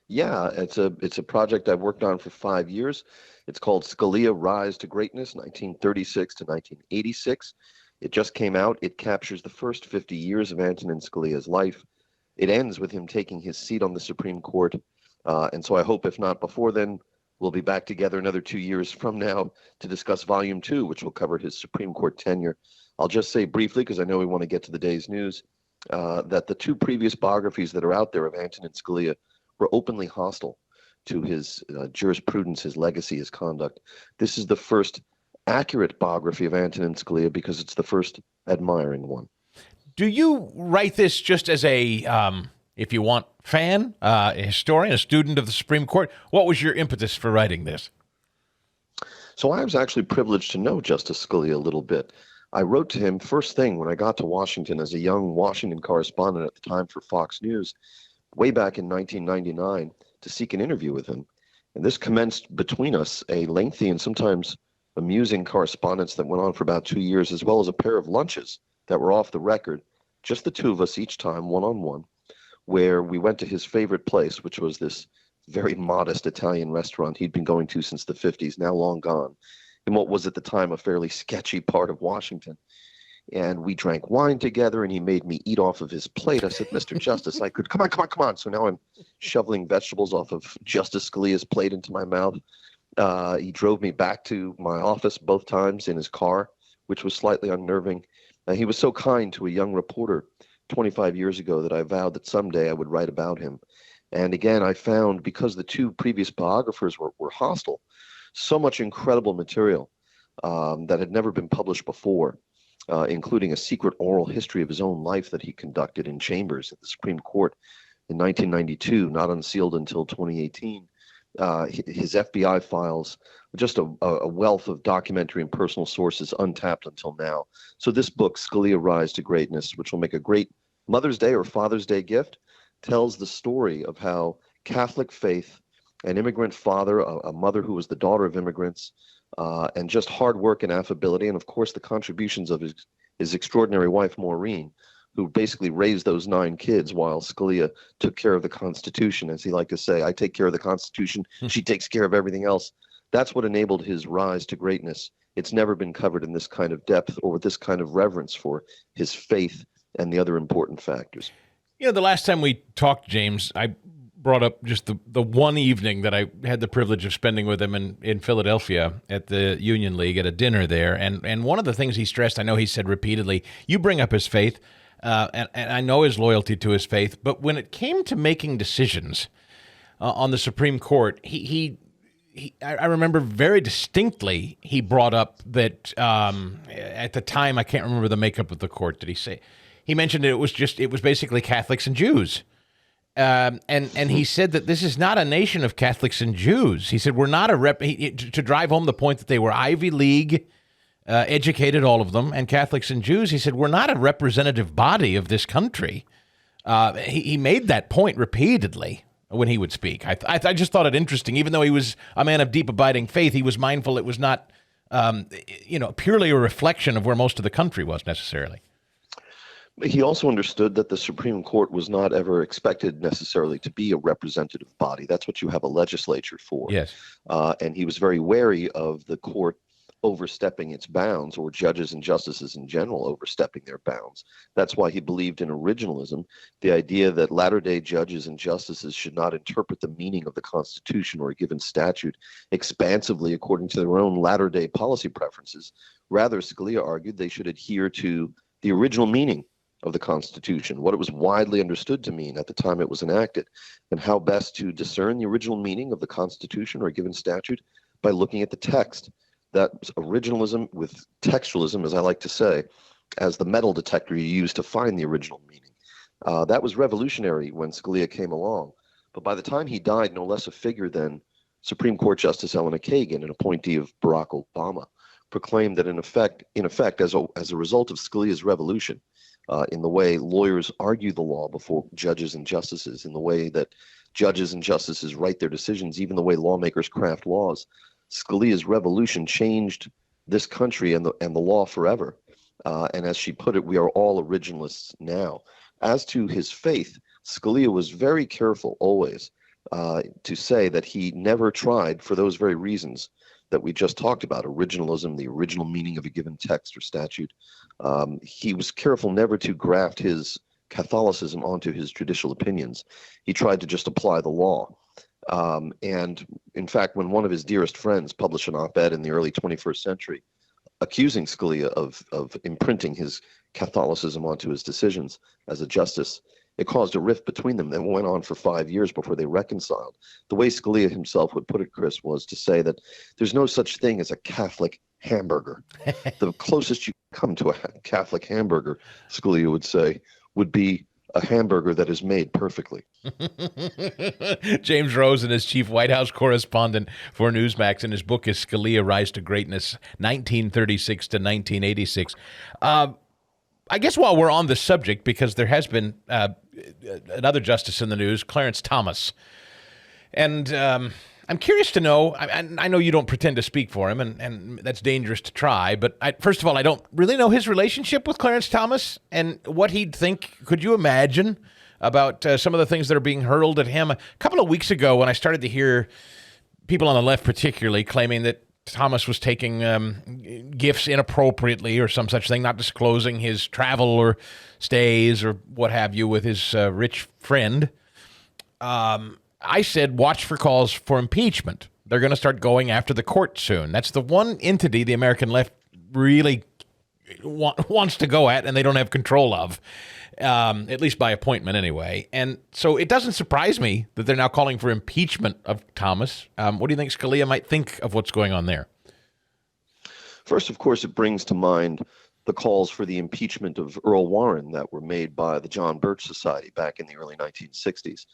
H: Yeah, it's a project I've worked on for 5 years. It's called Scalia, Rise to Greatness, 1936 to 1986. It just came out. It captures the first 50 years of Antonin Scalia's life. It ends with him taking his seat on the Supreme Court. And so I hope, if not before then, we'll be back together another 2 years from now to discuss Volume 2, which will cover his Supreme Court tenure. I'll just say briefly, because I know we want to get to the day's news, that the two previous biographies that are out there of Antonin Scalia were openly hostile to his jurisprudence, his legacy, his conduct. This is the first accurate biography of Antonin Scalia because it's the first admiring one.
G: Do you write this just as a if you want, fan, a historian, a student of the Supreme Court. What was your impetus for writing this?
H: So I was actually privileged to know Justice Scalia a little bit. I wrote to him first thing when I got to Washington as a young Washington correspondent at the time for Fox News, way back in 1999, to seek an interview with him. And this commenced between us a lengthy and sometimes amusing correspondence that went on for about 2 years, as well as a pair of lunches that were off the record, just the two of us each time, one-on-one, where we went to his favorite place, which was this very modest Italian restaurant he'd been going to since the 50s, now long gone, in what was at the time a fairly sketchy part of Washington. And we drank wine together, and he made me eat off of his plate. I said, Mr. Justice, I could, come on. So now I'm shoveling vegetables off of Justice Scalia's plate into my mouth. He drove me back to my office both times in his car, which was slightly unnerving. He was so kind to a young reporter 25 years ago that I vowed that someday I would write about him. And again, I found, because the two previous biographers were hostile, so much incredible material that had never been published before, including a secret oral history of his own life that he conducted in chambers at the Supreme Court in 1992, not unsealed until 2018. His FBI files, just a wealth of documentary and personal sources untapped until now. So this book, Scalia Rise to Greatness, which will make a great Mother's Day or Father's Day gift, tells the story of how Catholic faith, an immigrant father, a mother who was the daughter of immigrants, and just hard work and affability, and of course the contributions of his extraordinary wife, Maureen, who basically raised those 9 kids while Scalia took care of the Constitution. As he liked to say, I take care of the Constitution, she takes care of everything else. That's what enabled his rise to greatness. It's never been covered in this kind of depth or with this kind of reverence for his faith and the other important factors.
G: You know, the last time we talked, James, I brought up just the one evening that I had the privilege of spending with him in Philadelphia at the Union League at a dinner there. And one of the things he stressed, I know he said repeatedly, you bring up his faith, and I know his loyalty to his faith, but when it came to making decisions on the Supreme Court, I remember very distinctly he brought up that at the time, I can't remember the makeup of the court, did he say? He mentioned it was basically Catholics and Jews. And he said that this is not a nation of Catholics and Jews. He said we're not to drive home the point that they were Ivy League educated, all of them, and Catholics and Jews. He said we're not a representative body of this country. He made that point repeatedly when he would speak. I just thought it interesting. Even though he was a man of deep abiding faith, he was mindful it was not purely a reflection of where most of the country was necessarily.
H: He also understood that the Supreme Court was not ever expected necessarily to be a representative body. That's what you have a legislature for.
G: Yes.
H: And he was very wary of the court overstepping its bounds, or judges and justices in general overstepping their bounds. That's why he believed in originalism, the idea that latter-day judges and justices should not interpret the meaning of the Constitution or a given statute expansively according to their own latter-day policy preferences. Rather, Scalia argued they should adhere to the original meaning of the Constitution, what it was widely understood to mean at the time it was enacted, and how best to discern the original meaning of the Constitution or a given statute by looking at the text. That originalism with textualism, as I like to say, as the metal detector you use to find the original meaning. That was revolutionary when Scalia came along. But by the time he died, no less a figure than Supreme Court Justice Elena Kagan, an appointee of Barack Obama, proclaimed that in effect, as a result of Scalia's revolution, in the way lawyers argue the law before judges and justices, in the way that judges and justices write their decisions, even the way lawmakers craft laws, Scalia's revolution changed this country and the law forever. And as she put it, we are all originalists now. As to his faith, Scalia was very careful always to say that he never tried, for those very reasons that we just talked about, originalism, the original meaning of a given text or statute. He was careful never to graft his Catholicism onto his judicial opinions. He tried to just apply the law. And in fact, when one of his dearest friends published an op-ed in the early 21st century accusing Scalia of imprinting his Catholicism onto his decisions as a justice, it caused a rift between them that went on for 5 years before they reconciled. The way Scalia himself would put it, Chris, was to say that there's no such thing as a Catholic hamburger. The closest you come to a Catholic hamburger, Scalia would say, would be a hamburger that is made perfectly.
G: James Rosen is chief White House correspondent for Newsmax, and his book is Scalia: Rise to Greatness, 1936 to 1986. I guess while we're on the subject, because there has been another justice in the news, Clarence Thomas. And I'm curious to know, I know you don't pretend to speak for him, and that's dangerous to try, but first of all, I don't really know his relationship with Clarence Thomas and what he'd think. Could you imagine about some of the things that are being hurled at him? A couple of weeks ago, when I started to hear people on the left particularly claiming that Thomas was taking gifts inappropriately or some such thing, not disclosing his travel or stays or what have you with his rich friend, I said, watch for calls for impeachment. They're going to start going after the court soon. That's the one entity the American left really wants to go at and they don't have control of, at least by appointment anyway. And so it doesn't surprise me that they're now calling for impeachment of Thomas. What do you think Scalia might think of what's going on there?
H: First, of course, it brings to mind the calls for the impeachment of Earl Warren that were made by the John Birch Society back in the early 1960s.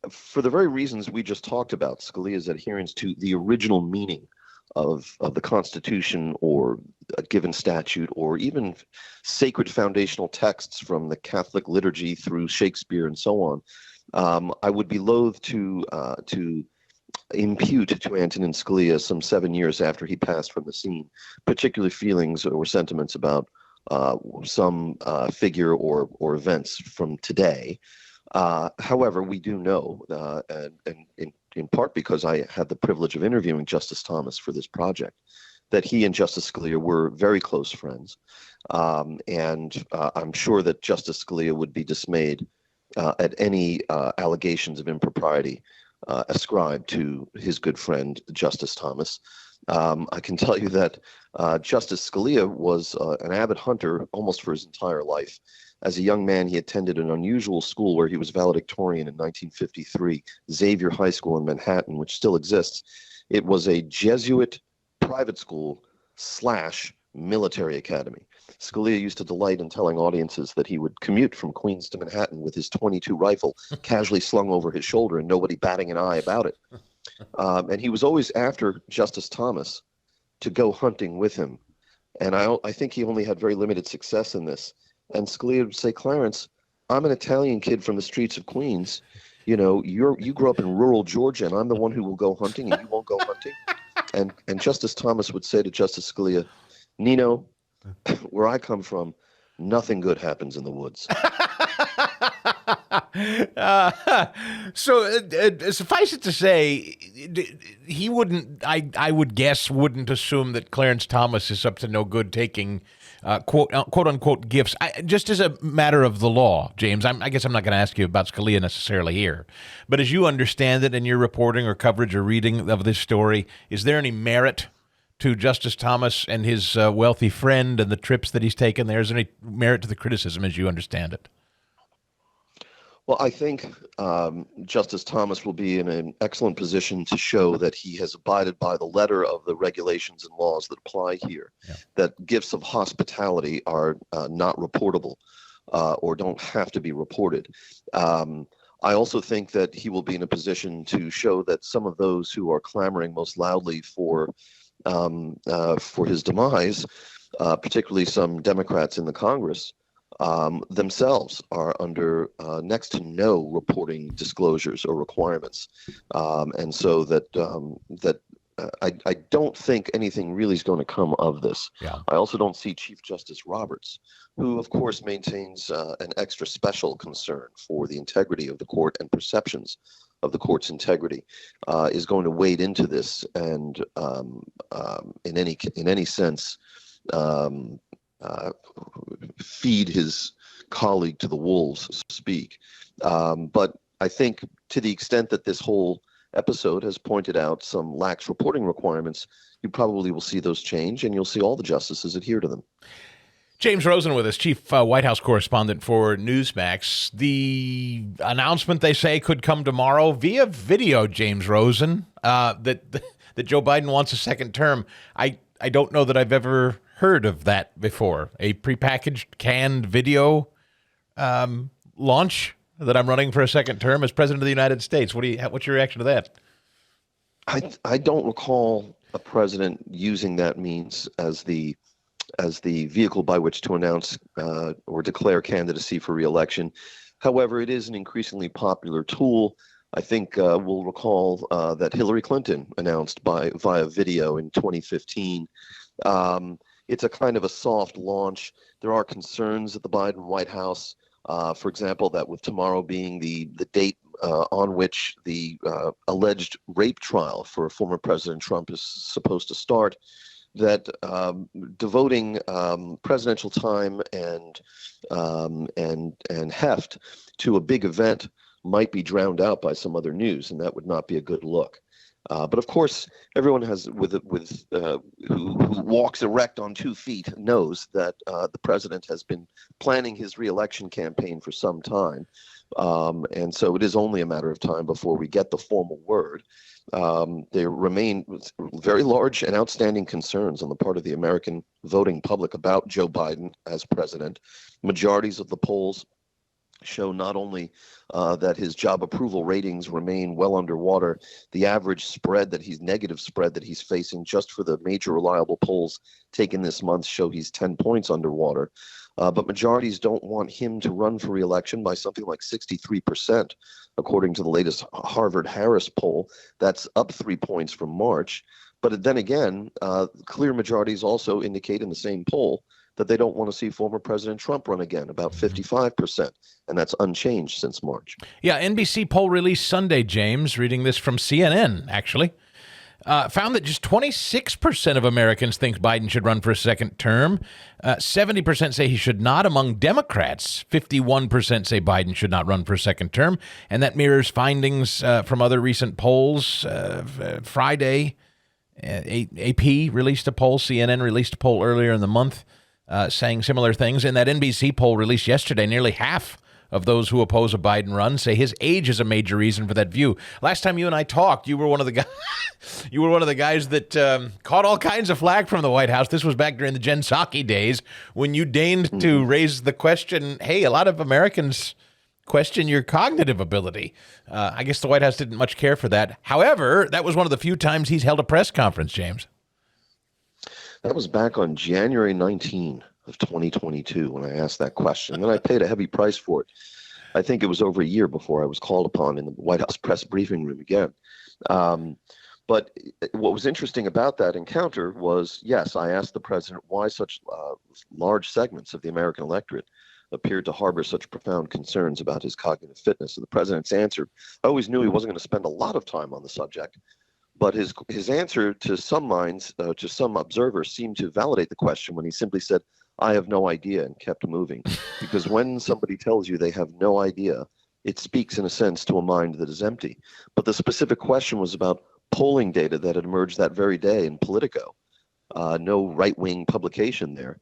H: For the very reasons we just talked about, Scalia's adherence to the original meaning of the Constitution or a given statute or even sacred foundational texts from the Catholic liturgy through Shakespeare and so on, I would be loath to impute to Antoni Scalia some 7 years after he passed from the scene, particularly feelings or sentiments about some figure or events from today. However, we do know, and in part because I had the privilege of interviewing Justice Thomas for this project, that he and Justice Scalia were very close friends. And I'm sure that Justice Scalia would be dismayed at any allegations of impropriety ascribed to his good friend, Justice Thomas. I can tell you that Justice Scalia was an avid hunter almost for his entire life. As a young man, he attended an unusual school where he was valedictorian in 1953, Xavier High School in Manhattan, which still exists. It was a Jesuit private school / military academy. Scalia used to delight in telling audiences that he would commute from Queens to Manhattan with his .22 rifle casually slung over his shoulder and nobody batting an eye about it. And he was always after Justice Thomas to go hunting with him. And I think he only had very limited success in this. And Scalia would say, Clarence, I'm an Italian kid from the streets of Queens. You know, you grew up in rural Georgia, and I'm the one who will go hunting, and you won't go hunting. And Justice Thomas would say to Justice Scalia, Nino, where I come from, nothing good happens in the woods.
G: So suffice it to say, he wouldn't, I would guess, wouldn't assume that Clarence Thomas is up to no good taking quote unquote gifts. Just as a matter of the law, James, I guess I'm not going to ask you about Scalia necessarily here, but as you understand it in your reporting or coverage or reading of this story, is there any merit to Justice Thomas and his wealthy friend and the trips that he's taken there? Is there any merit to the criticism as you understand it?
H: Well, I think Justice Thomas will be in an excellent position to show that he has abided by the letter of the regulations and laws that apply here, that gifts of hospitality are not reportable or don't have to be reported. I also think that he will be in a position to show that some of those who are clamoring most loudly for his demise, particularly some Democrats in the Congress, themselves are under next to no reporting disclosures or requirements, and so that I don't think anything really is going to come of this.
G: Yeah.
H: I also don't see Chief Justice Roberts, who of course maintains an extra special concern for the integrity of the court and perceptions of the court's integrity, is going to wade into this and in any sense feed his colleague to the wolves, so to speak. But I think to the extent that this whole episode has pointed out some lax reporting requirements, you probably will see those change, and you'll see all the justices adhere to them.
G: James Rosen with us, chief White House correspondent for Newsmax. The announcement, they say, could come tomorrow via video, James Rosen, that Joe Biden wants a second term. I don't know that I've ever heard of that before. A prepackaged, canned video launch that I'm running for a second term as president of the United States? What's your reaction to that?
H: I don't recall a president using that means as the vehicle by which to announce or declare candidacy for re-election. However, it is an increasingly popular tool. I think we'll recall that Hillary Clinton announced via video in 2015. It's a kind of a soft launch. There are concerns at the Biden White House, for example, that with tomorrow being the date on which the alleged rape trial for former President Trump is supposed to start, that devoting presidential time and heft to a big event might be drowned out by some other news, and that would not be a good look. But of course, everyone who walks erect on 2 feet knows that the president has been planning his re-election campaign for some time, and so it is only a matter of time before we get the formal word. There remain very large and outstanding concerns on the part of the American voting public about Joe Biden as president. Majorities of the polls show not only that his job approval ratings remain well underwater, the average negative spread that he's facing just for the major reliable polls taken this month show he's 10 points underwater. But majorities don't want him to run for re-election by something like 63%, according to the latest Harvard-Harris poll. That's up 3 points from March. But then again, clear majorities also indicate in the same poll that they don't want to see former President Trump run again, about 55%, and that's unchanged since March.
G: Yeah, NBC poll released Sunday, James, reading this from CNN, actually, found that just 26% of Americans think Biden should run for a second term. 70% say he should not. Among Democrats, 51% say Biden should not run for a second term, and that mirrors findings from other recent polls. Friday, AP released a poll, CNN released a poll earlier in the month, saying similar things. In that NBC poll released yesterday, nearly half of those who oppose a Biden run say his age is a major reason for that view. Last time you and I talked, you were one of the guys. You were one of the guys that caught all kinds of flack from the White House. This was back during the Jen Psaki days when you deigned to raise the question. Hey, a lot of Americans question your cognitive ability. I guess the White House didn't much care for that. However, that was one of the few times he's held a press conference, James.
H: That was back on January 19 of 2022 when I asked that question. And I paid a heavy price for it. I think it was over a year before I was called upon in the White House press briefing room again. But what was interesting about that encounter was, yes, I asked the president why such large segments of the American electorate appeared to harbor such profound concerns about his cognitive fitness. And the president's answer, I always knew he wasn't going to spend a lot of time on the subject. But his answer to some minds, to some observers, seemed to validate the question when he simply said, I have no idea, and kept moving. Because when somebody tells you they have no idea, it speaks in a sense to a mind that is empty. But the specific question was about polling data that had emerged that very day in Politico, no right-wing publication there,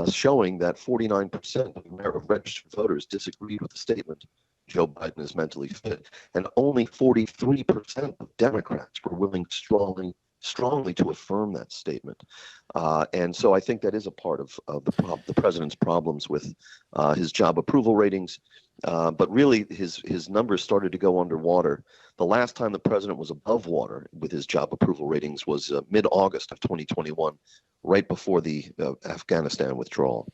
H: showing that 49% of registered voters disagreed with the statement Joe Biden is mentally fit, and only 43% of Democrats were willing strongly to affirm that statement. And so I think that is a part of the president's problems with his job approval ratings. But really, his numbers started to go underwater. The last time the president was above water with his job approval ratings was mid-August of 2021, right before the Afghanistan withdrawal.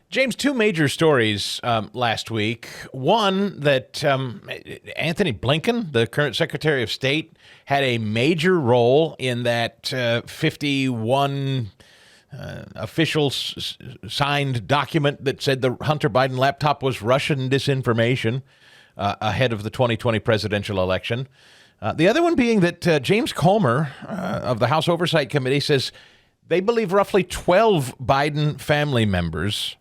G: James, two major stories last week. One, that Antoni Blinken, the current Secretary of State, had a major role in that 51 official signed document that said the Hunter Biden laptop was Russian disinformation ahead of the 2020 presidential election. The other one being that James Comer of the House Oversight Committee says they believe roughly 12 Biden family members,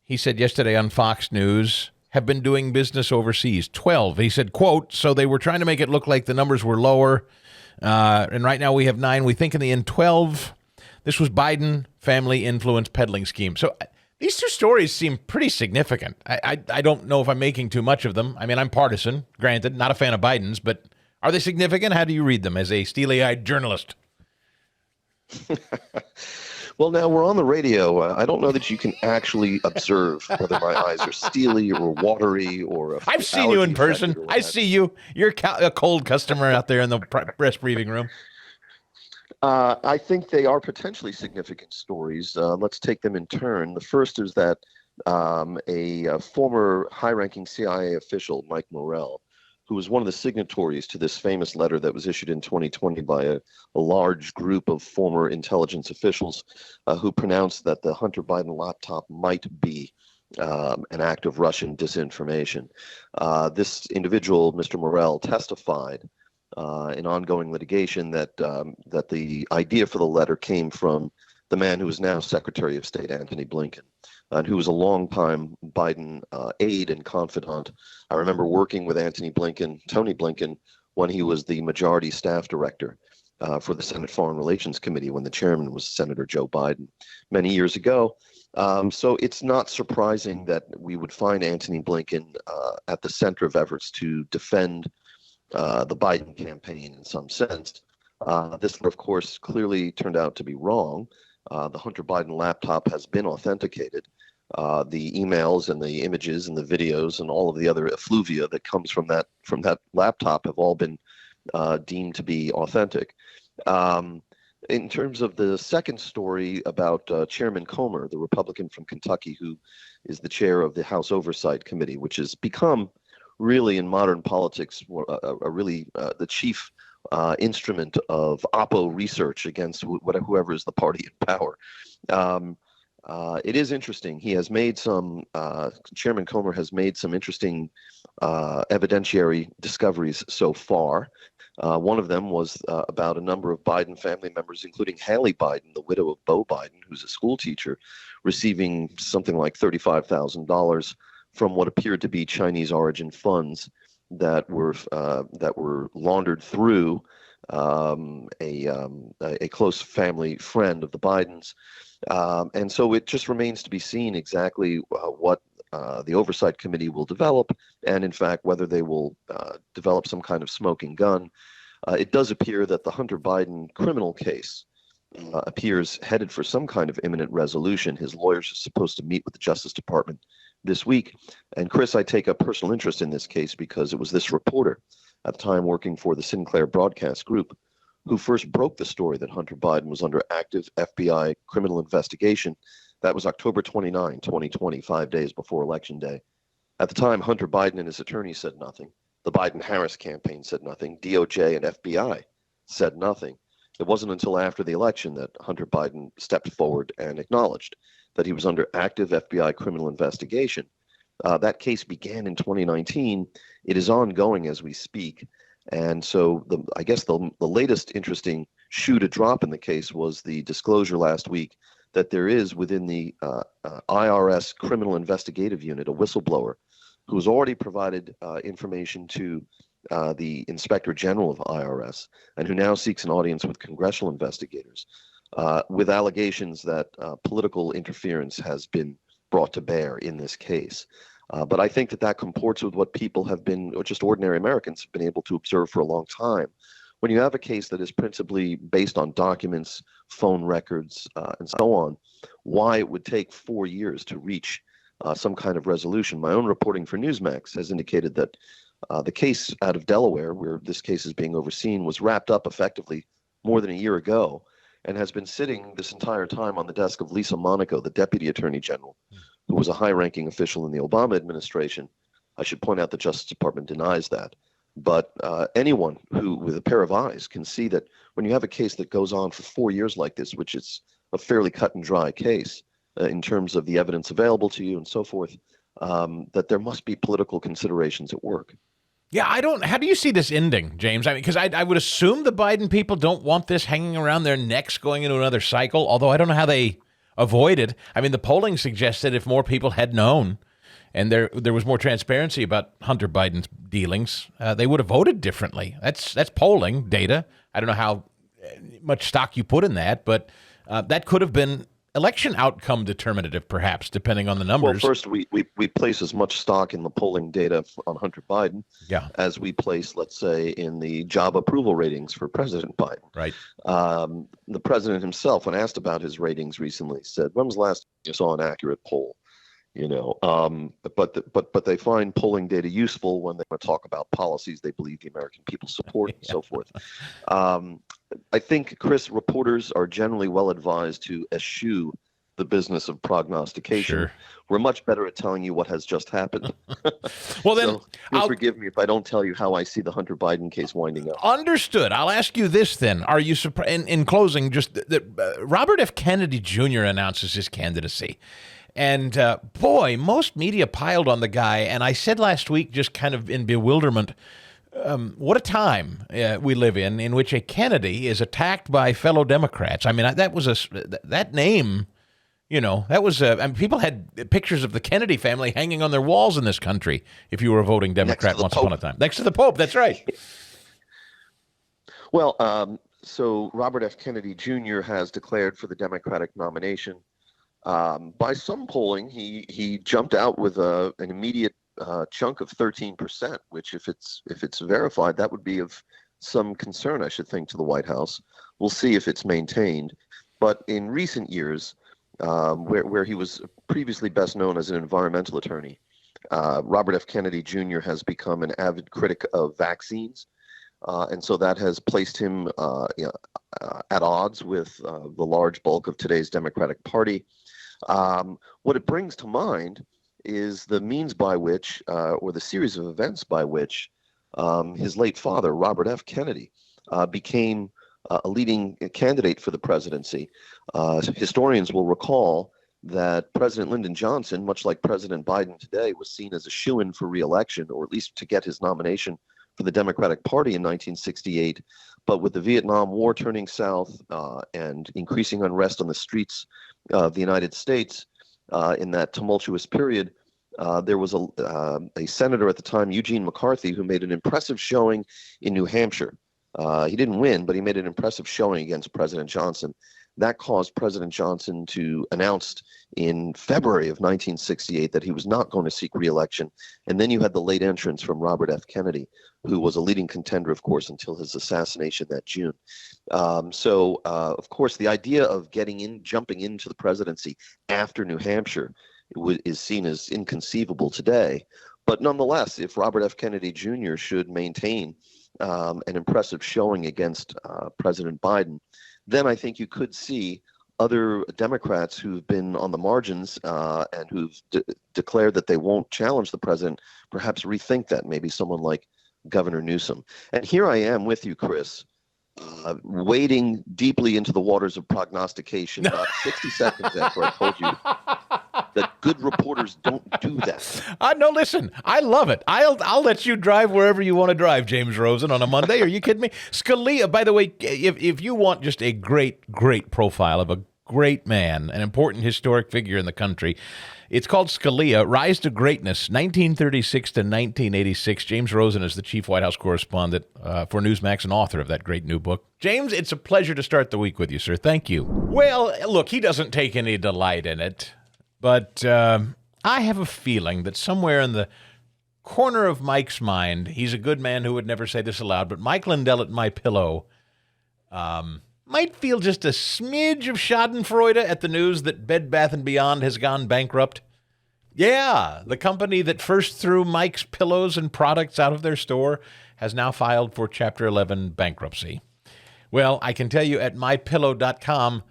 G: he said yesterday on Fox News, have been doing business overseas. 12. He said, quote, so they were trying to make it look like the numbers were lower. And right now we have 9. We think in the end 12. This was Biden family influence peddling scheme. So these two stories seem pretty significant. I don't know if I'm making too much of them. I mean, I'm partisan, granted, not a fan of Biden's, but are they significant? How do you read them as a steely-eyed journalist?
H: Well, now we're on the radio. I don't know that you can actually observe whether my eyes are steely or watery or.
G: I've seen you in person. I see you. You're a cold customer out there in the press briefing room.
H: I think they are potentially significant stories. Let's take them in turn. The first is that a former high-ranking CIA official, Mike Morell, who was one of the signatories to this famous letter that was issued in 2020 by a large group of former intelligence officials who pronounced that the Hunter Biden laptop might be an act of Russian disinformation. This individual, Mr. Morell, testified in ongoing litigation that the idea for the letter came from the man who is now Secretary of State, Antoni Blinken, and who was a longtime Biden aide and confidant. I remember working with Tony Blinken, when he was the majority staff director for the Senate Foreign Relations Committee when the chairman was Senator Joe Biden many years ago. So it's not surprising that we would find Antoni Blinken at the center of efforts to defend the Biden campaign in some sense. This, of course, clearly turned out to be wrong. The Hunter Biden laptop has been authenticated. The emails and the images and the videos and all of the other effluvia that comes from that laptop have all been deemed to be authentic. In terms of the second story about Chairman Comer, the Republican from Kentucky, who is the chair of the House Oversight Committee, which has become really in modern politics the chief instrument of oppo research against whoever is the party in power. It is interesting. He has made Chairman Comer has made some interesting evidentiary discoveries so far. One of them was about a number of Biden family members, including Hallie Biden, the widow of Beau Biden, who's a school teacher, receiving something like $35,000 from what appeared to be Chinese origin funds that were laundered through a close family friend of the Bidens. And so it just remains to be seen exactly what the Oversight Committee will develop, and in fact, whether they will develop some kind of smoking gun. It does appear that the Hunter Biden criminal case appears headed for some kind of imminent resolution. His lawyers are supposed to meet with the Justice Department this week. And Chris, I take a personal interest in this case because it was this reporter at the time working for the Sinclair Broadcast Group who first broke the story that Hunter Biden was under active FBI criminal investigation. That was October 29, 2020, 5 days before Election Day. At the time, Hunter Biden and his attorney said nothing. The Biden-Harris campaign said nothing. DOJ and FBI said nothing. It wasn't until after the election that Hunter Biden stepped forward and acknowledged that he was under active FBI criminal investigation. That case began in 2019. It is ongoing as we speak. And so I guess the latest interesting shoe to drop in the case was the disclosure last week that there is within the IRS Criminal Investigative Unit a whistleblower who has already provided information to the Inspector General of IRS and who now seeks an audience with congressional investigators with allegations that political interference has been brought to bear in this case. But I think that comports with what people have been, or just ordinary Americans, have been able to observe for a long time. When you have a case that is principally based on documents, phone records, and so on, why it would take 4 years to reach some kind of resolution. My own reporting for Newsmax has indicated that the case out of Delaware, where this case is being overseen, was wrapped up effectively more than a year ago and has been sitting this entire time on the desk of Lisa Monaco, the Deputy Attorney General, who was a high-ranking official in the Obama administration. I should point out the Justice Department denies that. But anyone who, with a pair of eyes, can see that when you have a case that goes on for 4 years like this, which is a fairly cut and dry case in terms of the evidence available to you and so forth, that there must be political considerations at work.
G: Yeah, how do you see this ending, James? I mean, because I would assume the Biden people don't want this hanging around their necks going into another cycle, although I don't know how they avoid it. I mean, the polling suggested if more people had known and there was more transparency about Hunter Biden's dealings, they would have voted differently. That's polling data. I don't know how much stock you put in that, but that could have been election outcome determinative, perhaps, depending on the numbers.
H: Well, first, we place as much stock in the polling data on Hunter Biden as we place, let's say, in the job approval ratings for President Biden.
G: Right.
H: The president himself, when asked about his ratings recently, said, "When was the last time you saw an accurate poll?" But they find polling data useful when they want to talk about policies they believe the American people support and so forth. I think, Chris, reporters are generally well advised to eschew the business of prognostication.
G: Sure.
H: We're much better at telling you what has just happened.
G: Well, then,
H: so you'll forgive me if I don't tell you how I see the Hunter Biden case winding up.
G: Understood. I'll ask you this then. Are you surprised, in closing, just that Robert F. Kennedy Jr. announces his candidacy? And boy, most media piled on the guy. And I said last week, just kind of in bewilderment, what a time we live in which a Kennedy is attacked by fellow Democrats. I mean, that was that name, that was I mean, people had pictures of the Kennedy family hanging on their walls in this country if you were a voting Democrat once upon a time. Next to the Pope, that's right.
H: Well, so Robert F. Kennedy Jr. has declared for the Democratic nomination. By some polling, he jumped out with an immediate chunk of 13%, which if it's verified, that would be of some concern, I should think, to the White House. We'll see if it's maintained. But in recent years, where he was previously best known as an environmental attorney, Robert F. Kennedy Jr. has become an avid critic of vaccines. And so that has placed him at odds with the large bulk of today's Democratic Party. What it brings to mind is the means by which, or the series of events by which, his late father, Robert F. Kennedy, became a leading candidate for the presidency. Historians will recall that President Lyndon Johnson, much like President Biden today, was seen as a shoo-in for re-election, or at least to get his nomination for the Democratic Party in 1968. But with the Vietnam War turning south and increasing unrest on the streets of the United States in that tumultuous period, there was a senator at the time, Eugene McCarthy, who made an impressive showing in New Hampshire. He didn't win, but he made an impressive showing against President Johnson. That caused President Johnson to announce in February of 1968 that he was not going to seek re-election. And then you had the late entrance from Robert F. Kennedy, who was a leading contender, of course, until his assassination that June. Of course, the idea of jumping into the presidency after New Hampshire is seen as inconceivable today. But nonetheless, if Robert F. Kennedy Jr. should maintain an impressive showing against President Biden, then I think you could see other Democrats who've been on the margins and who've declared that they won't challenge the president perhaps rethink that. Maybe someone like Governor Newsom. And here I am with you, Chris, wading deeply into the waters of prognostication about 60 seconds after I told you that good reporters don't do that.
G: No, listen, I love it. I'll let you drive wherever you want to drive, James Rosen, on a Monday. Are you kidding me? Scalia, by the way, if you want just a great, great profile of a great man, an important historic figure in the country, it's called Scalia, Rise to Greatness, 1936 to 1986. James Rosen is the chief White House correspondent for Newsmax and author of that great new book. James, it's a pleasure to start the week with you, sir. Thank you. Well, look, he doesn't take any delight in it, but I have a feeling that somewhere in the corner of Mike's mind, he's a good man who would never say this aloud, but Mike Lindell at MyPillow might feel just a smidge of schadenfreude at the news that Bed Bath & Beyond has gone bankrupt. Yeah, the company that first threw Mike's pillows and products out of their store has now filed for Chapter 11 bankruptcy. Well, I can tell you at MyPillow.com,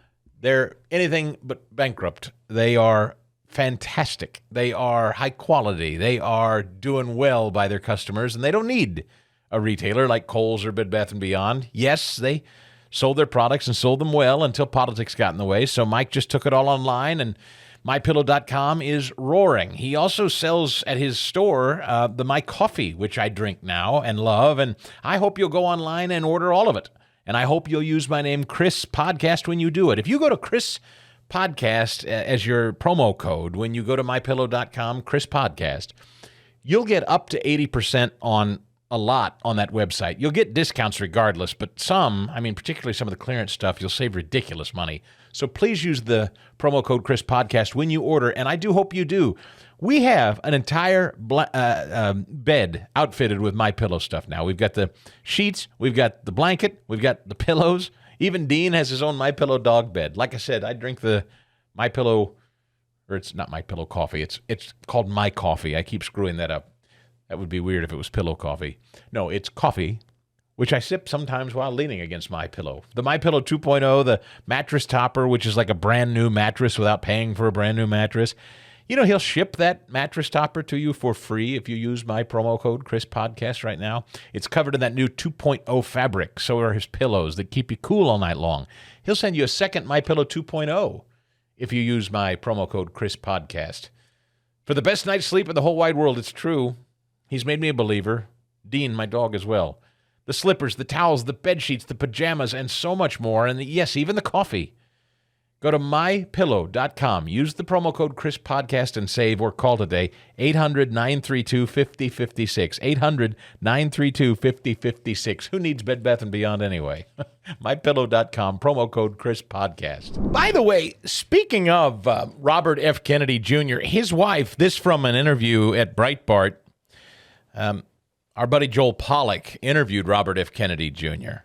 G: they're anything but bankrupt. They are fantastic. They are high quality. They are doing well by their customers, and they don't need a retailer like Kohl's or Bed Bath & Beyond. Yes, they sold their products and sold them well until politics got in the way. So Mike just took it all online, and MyPillow.com is roaring. He also sells at his store the My Coffee, which I drink now and love. And I hope you'll go online and order all of it. And I hope you'll use my name, Chris Podcast, when you do it. If you go to Chris Podcast as your promo code, when you go to MyPillow.com, Chris Podcast, you'll get up to 80% on a lot on that website. You'll get discounts regardless, but some, I mean, particularly some of the clearance stuff, you'll save ridiculous money. So please use the promo code Chris Podcast when you order, and I do hope you do. We have an entire bed outfitted with MyPillow stuff now. We've got the sheets, we've got the blanket, we've got the pillows. Even Dean has his own MyPillow dog bed. Like I said, I drink the MyPillow, or it's not MyPillow coffee. It's called My Coffee. I keep screwing that up. That would be weird if it was pillow coffee. No, it's coffee, which I sip sometimes while leaning against MyPillow. The MyPillow 2.0, the mattress topper, which is like a brand new mattress without paying for a brand new mattress. You know, he'll ship that mattress topper to you for free if you use my promo code Chris Podcast right now. It's covered in that new 2.0 fabric. So are his pillows that keep you cool all night long. He'll send you a second MyPillow 2.0 if you use my promo code Chris Podcast. For the best night's sleep in the whole wide world, it's true. He's made me a believer. Dean, my dog, as well. The slippers, the towels, the bed sheets, the pajamas, and so much more. And yes, even the coffee. Go to mypillow.com. Use the promo code Chris Podcast and save, or call today 800-932-5056. 800-932-5056. Who needs Bed Bath & Beyond anyway? mypillow.com, promo code Chris Podcast. By the way, speaking of Robert F. Kennedy Jr., his wife, this from an interview at Breitbart, our buddy Joel Pollack interviewed Robert F. Kennedy Jr.,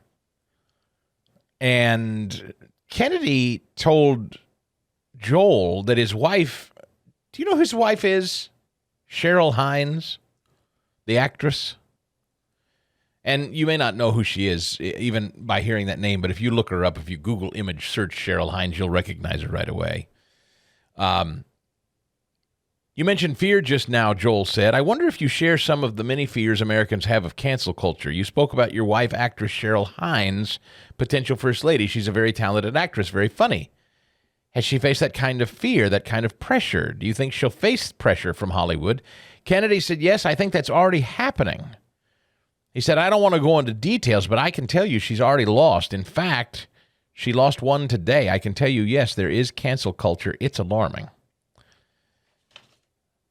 G: and Kennedy told Joel that his wife, do you know who his wife is? Cheryl Hines, the actress. And you may not know who she is, even by hearing that name, but if you look her up, if you Google image search Cheryl Hines, you'll recognize her right away. You mentioned fear just now, Joel said. I wonder if you share some of the many fears Americans have of cancel culture. You spoke about your wife, actress Cheryl Hines, potential first lady. She's a very talented actress, very funny. Has she faced that kind of fear, that kind of pressure? Do you think she'll face pressure from Hollywood? Kennedy said, yes, I think that's already happening. He said, I don't want to go into details, but I can tell you she's already lost. In fact, she lost one today. I can tell you, yes, there is cancel culture. It's alarming.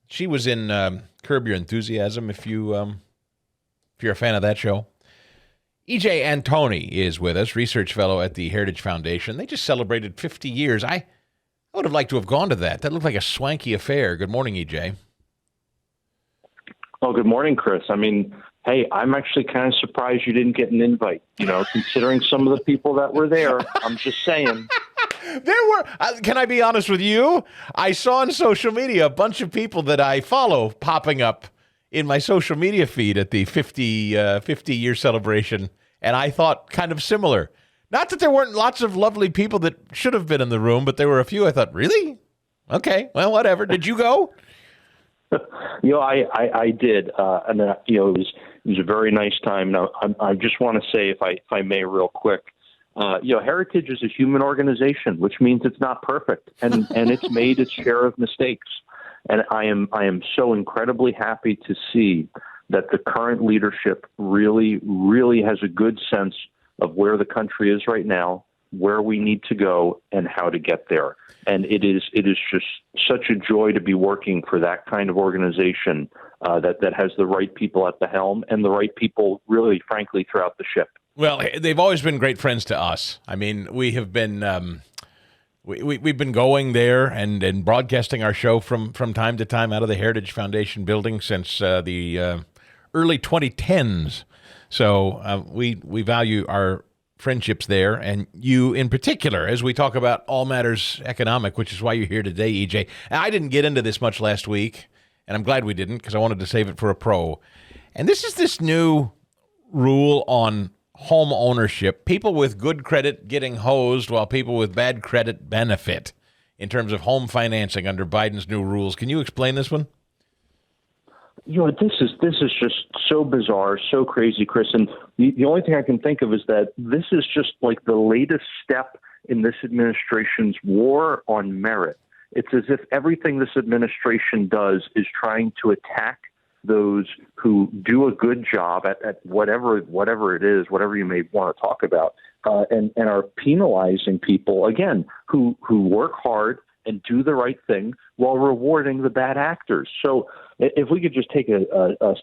G: She was in Curb Your Enthusiasm, if you're a fan of that show. E.J. Antoni is with us, research fellow at the Heritage Foundation. They just celebrated 50 years. I would have liked to have gone to that. That looked like a swanky affair. Good morning, E.J.
I: Well, good morning, Chris. I mean, hey, I'm actually kind of surprised you didn't get an invite, considering some of the people that were there. I'm just saying.
G: There were, can I be honest with you? I saw on social media a bunch of people that I follow popping up in my social media feed at the 50-year celebration, and I thought kind of similar. Not that there weren't lots of lovely people that should have been in the room, but there were a few I thought, really? Okay, well, whatever. Did you go?
I: I did, and it was a very nice time. Now, I just want to say, if I may, real quick. Heritage is a human organization, which means it's not perfect, and it's made its share of mistakes. And I am so incredibly happy to see that the current leadership really, really has a good sense of where the country is right now, where we need to go, and how to get there. And it is just such a joy to be working for that kind of organization that has the right people at the helm and the right people, really, frankly, throughout the ship.
G: Well, they've always been great friends to us. I mean, we have been we've been going there and broadcasting our show from time to time out of the Heritage Foundation building since the early 2010s. So we value our friendships there, and you in particular, as we talk about all matters economic, which is why you're here today, EJ. And I didn't get into this much last week, and I'm glad we didn't, because I wanted to save it for a pro. And this is this new rule on home ownership, people with good credit getting hosed while people with bad credit benefit in terms of home financing under Biden's new rules. Can you explain this one?
I: This is just so bizarre, so crazy, Chris. And the only thing I can think of is that this is just like the latest step in this administration's war on merit. It's as if everything this administration does is trying to attack those who do a good job at whatever it is, whatever you may want to talk about, and are penalizing people, again, who work hard and do the right thing while rewarding the bad actors. So if we could just take a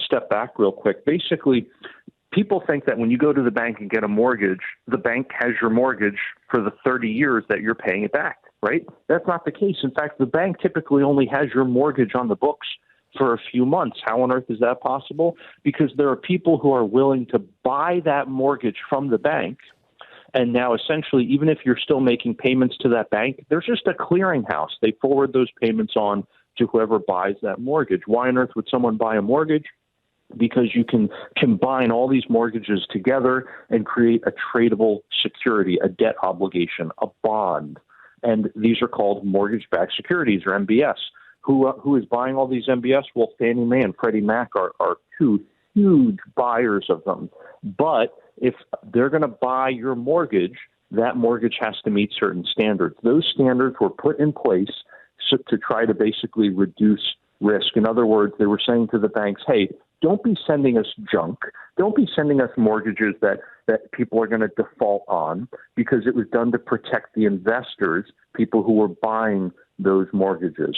I: step back real quick, basically, people think that when you go to the bank and get a mortgage, the bank has your mortgage for the 30 years that you're paying it back, right? That's not the case. In fact, the bank typically only has your mortgage on the books for a few months. How on earth is that possible? Because there are people who are willing to buy that mortgage from the bank. And now, essentially, even if you're still making payments to that bank, there's just a clearinghouse. They forward those payments on to whoever buys that mortgage. Why on earth would someone buy a mortgage? Because you can combine all these mortgages together and create a tradable security, a debt obligation, a bond. And these are called mortgage-backed securities, or MBS. Who is buying all these MBS? Well, Fannie Mae and Freddie Mac are two huge buyers of them. But if they're going to buy your mortgage, that mortgage has to meet certain standards. Those standards were put in place to try to basically reduce risk. In other words, they were saying to the banks, hey, don't be sending us junk. Don't be sending us mortgages that people are going to default on, because it was done to protect the investors, people who were buying those mortgages.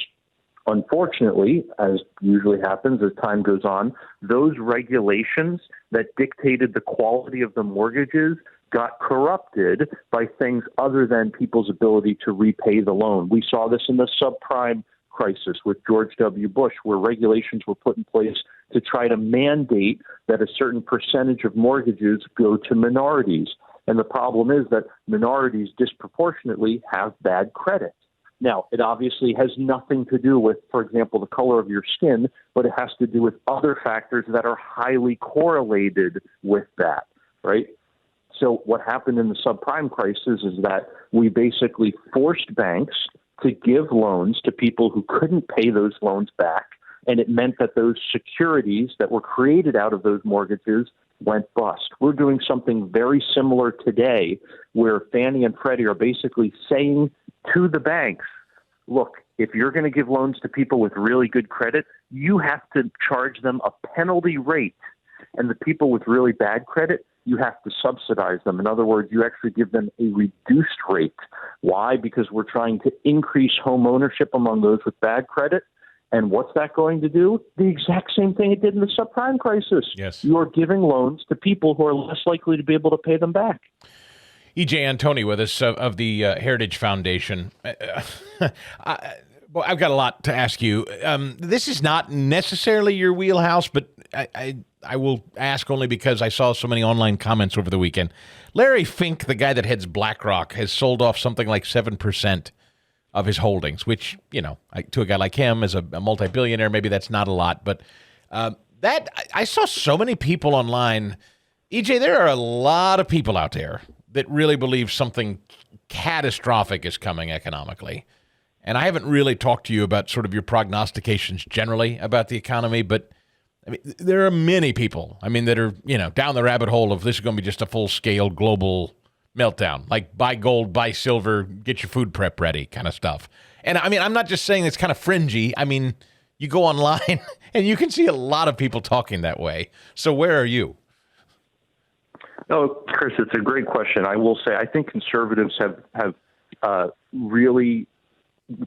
I: Unfortunately, as usually happens as time goes on, those regulations that dictated the quality of the mortgages got corrupted by things other than people's ability to repay the loan. We saw this in the subprime crisis with George W. Bush, where regulations were put in place to try to mandate that a certain percentage of mortgages go to minorities. And the problem is that minorities disproportionately have bad credit. Now, it obviously has nothing to do with, for example, the color of your skin, but it has to do with other factors that are highly correlated with that, right? So what happened in the subprime crisis is that we basically forced banks to give loans to people who couldn't pay those loans back, and it meant that those securities that were created out of those mortgages went bust. We're doing something very similar today, where Fannie and Freddie are basically saying to the banks, look, if you're going to give loans to people with really good credit, you have to charge them a penalty rate. And the people with really bad credit, you have to subsidize them. In other words, you actually give them a reduced rate. Why? Because we're trying to increase home ownership among those with bad credit. And what's that going to do? The exact same thing it did in the subprime crisis.
G: Yes.
I: You're giving loans to people who are less likely to be able to pay them back.
G: E.J. Antoni with us of the Heritage Foundation. Well, I've got a lot to ask you. This is not necessarily your wheelhouse, but I will ask only because I saw so many online comments over the weekend. Larry Fink, the guy that heads BlackRock, has sold off something like 7% of his holdings, which, you know, to a guy like him as a multi-billionaire, maybe that's not a lot. But that I saw so many people online. EJ, there are a lot of people out there that really believe something catastrophic is coming economically. And I haven't really talked to you about sort of your prognostications generally about the economy, but I mean, there are many people, that are, down the rabbit hole of this is going to be just a full-scale global meltdown, like buy gold, buy silver, get your food prep ready kind of stuff. And I'm not just saying it's kind of fringy. You go online and you can see a lot of people talking that way. So where are you?
I: No, Chris, it's a great question. I will say I think conservatives have really,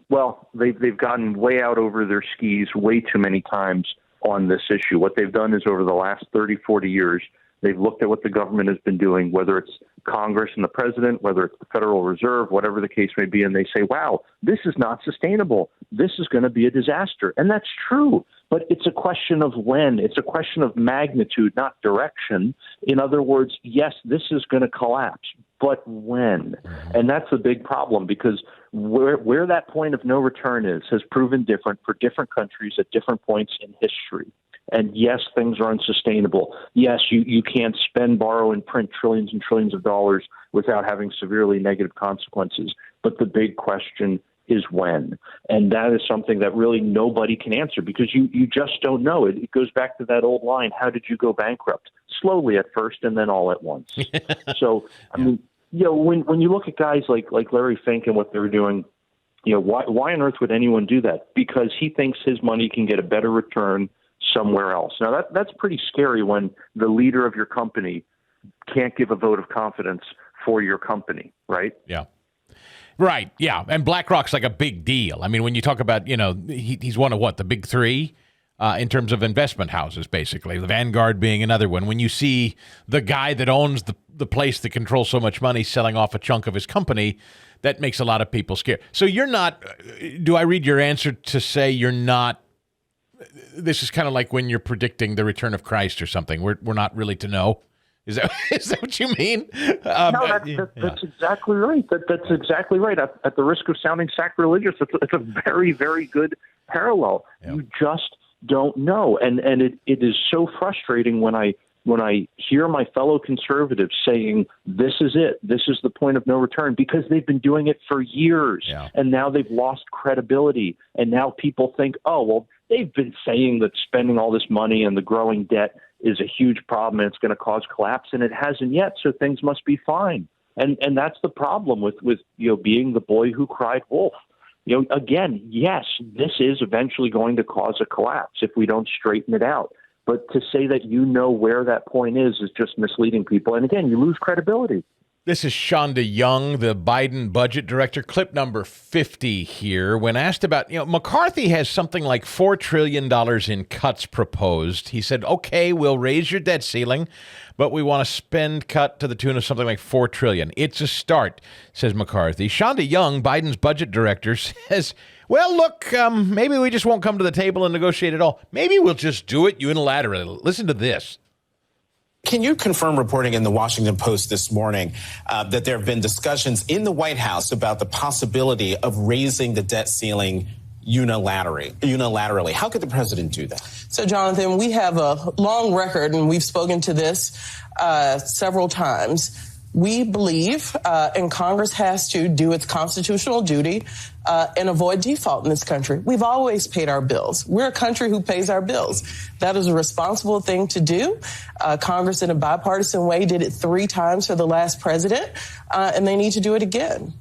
I: well, they've gotten way out over their skis way too many times on this issue. What they've done is over the last 30, 40 years, they've looked at what the government has been doing, whether it's Congress and the president, whether it's the Federal Reserve, whatever the case may be, and they say, wow, this is not sustainable. This is going to be a disaster. And that's true. But it's a question of when. It's a question of magnitude, not direction. In other words, yes, this is going to collapse, but when? And that's a big problem, because where that point of no return is has proven different for different countries at different points in history. And yes, things are unsustainable. Yes, you can't spend, borrow, and print trillions and trillions of dollars without having severely negative consequences. But the big question is when. And that is something that really nobody can answer, because you just don't know. It goes back to that old line, how did you go bankrupt? Slowly at first and then all at once. So, when you look at guys like Larry Fink and what they were doing, why on earth would anyone do that? Because he thinks his money can get a better return somewhere else. Now, that's pretty scary when the leader of your company can't give a vote of confidence for your company, right?
G: Yeah. Right, yeah. And BlackRock's like a big deal. When you talk about, he's one of the big three? in terms of investment houses, basically. The Vanguard being another one. When you see the guy that owns the place that controls so much money selling off a chunk of his company, that makes a lot of people scared. So you're not, do I read your answer to say you're not, this is kind of like when you're predicting the return of Christ or something. We're not really to know. Is that what you mean?
I: No, that's exactly right. That's exactly right. At the risk of sounding sacrilegious, it's a very, very good parallel. Yeah. You just don't know, and it is so frustrating when I hear my fellow conservatives saying this is it, this is the point of no return, because they've been doing it for years, and now they've lost credibility, and now people think, oh well, they've been saying that spending all this money and the growing debt is a huge problem and it's going to cause collapse, and it hasn't yet, so things must be fine. And that's the problem with being the boy who cried wolf. Again, yes, this is eventually going to cause a collapse if we don't straighten it out. But to say that where that point is just misleading people. And again, you lose credibility.
G: This is Shonda Young, the Biden budget director, clip number 50 here. When asked about, McCarthy has something like $4 trillion in cuts proposed. He said, okay, we'll raise your debt ceiling, but we want to cut to the tune of something like $4 trillion. It's a start, says McCarthy. Shonda Young, Biden's budget director, says, well, look, maybe we just won't come to the table and negotiate at all. Maybe we'll just do it unilaterally. Listen to this.
J: Can you confirm reporting in the Washington Post this morning that there have been discussions in the White House about the possibility of raising the debt ceiling unilaterally? How could the president do that?
K: So, Jonathan, we have a long record, and we've spoken to this several times. We believe, and Congress has to do its constitutional duty and avoid default in this country. We've always paid our bills. We're a country who pays our bills. That is a responsible thing to do. Congress, in a bipartisan way, did it 3 times for the last president, and they need to do it again.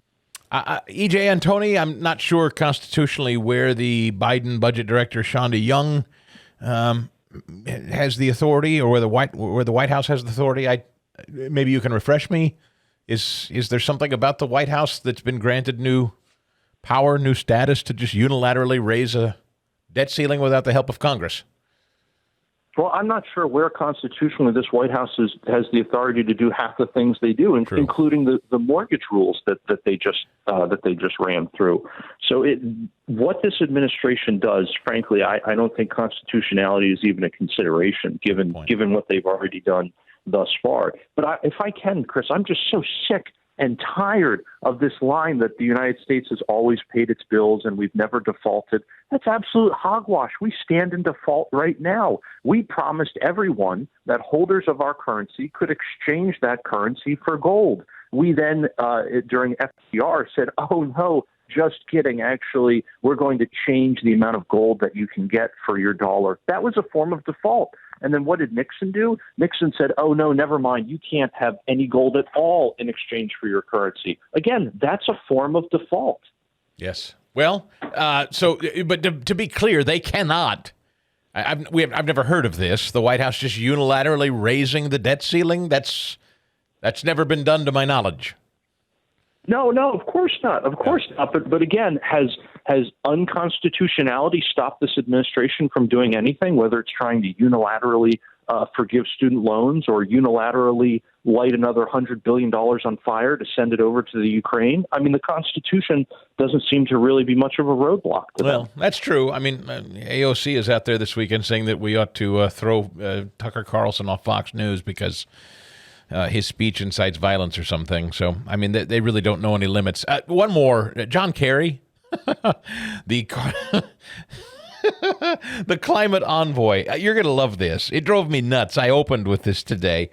G: E.J. Antoni, I'm not sure constitutionally where the Biden budget director, Shonda Young, has the authority, or where the White House has the authority. Maybe you can refresh me. Is there something about the White House that's been granted new power, new status to just unilaterally raise a debt ceiling without the help of Congress?
I: Well, I'm not sure where constitutionally this White House has the authority to do half the things they do, including the mortgage rules that they just ran through. So what this administration does, frankly, I don't think constitutionality is even a consideration given what they've already done thus far. But if I can, Chris, I'm just so sick and tired of this line that the United States has always paid its bills and we've never defaulted. That's absolute hogwash. We stand in default right now. We promised everyone that holders of our currency could exchange that currency for gold. We then, during FDR, said, oh, no, just kidding. Actually, we're going to change the amount of gold that you can get for your dollar. That was a form of default. And then what did Nixon do? Nixon said, oh, no, never mind. You can't have any gold at all in exchange for your currency. Again, that's a form of default.
G: Yes. Well, but to be clear, they cannot. I've never heard of this. The White House just unilaterally raising the debt ceiling. That's never been done to my knowledge.
I: No, of course not. Of course not. But again, has unconstitutionality stopped this administration from doing anything, whether it's trying to unilaterally forgive student loans or unilaterally light another $100 billion on fire to send it over to the Ukraine? I mean, the Constitution doesn't seem to really be much of a roadblock to them.
G: Well, that's true. I mean, AOC is out there this weekend saying that we ought to throw Tucker Carlson off Fox News because his speech incites violence or something. So, I mean, they really don't know any limits. One more. John Kerry, the climate envoy. You're going to love this. It drove me nuts. I opened with this today.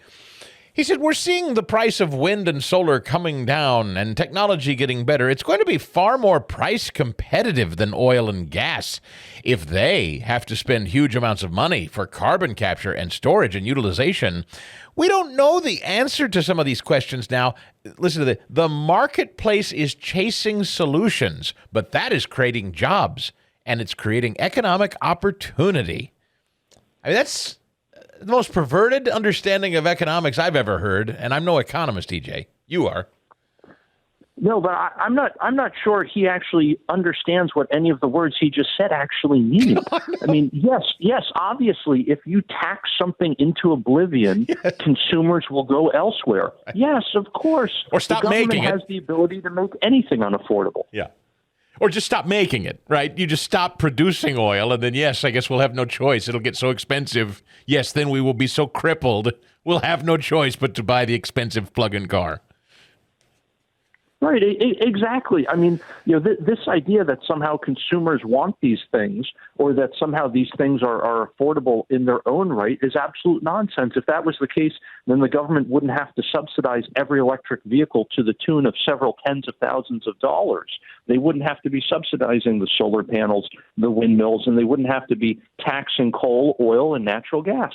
G: He said, we're seeing the price of wind and solar coming down and technology getting better. It's going to be far more price competitive than oil and gas if they have to spend huge amounts of money for carbon capture and storage and utilization. We don't know the answer to some of these questions now. Listen to this. The marketplace is chasing solutions, but that is creating jobs and it's creating economic opportunity. I mean, that's the most perverted understanding of economics I've ever heard, and I'm no economist, EJ. You are.
I: No, but I'm not sure he actually understands what any of the words he just said actually mean. I mean, yes, obviously, if you tax something into oblivion, consumers will go elsewhere. Yes, of course.
G: Or stop making it.
I: The government has the ability to make anything unaffordable.
G: Yeah. Or just stop making it, right? You just stop producing oil, and then, yes, I guess we'll have no choice. It'll get so expensive. Yes, then we will be so crippled, we'll have no choice but to buy the expensive plug-in car.
I: Right, exactly. I mean, this idea that somehow consumers want these things or that somehow these things are affordable in their own right is absolute nonsense. If that was the case, then the government wouldn't have to subsidize every electric vehicle to the tune of several tens of thousands of dollars. They wouldn't have to be subsidizing the solar panels, the windmills, and they wouldn't have to be taxing coal, oil, and natural gas.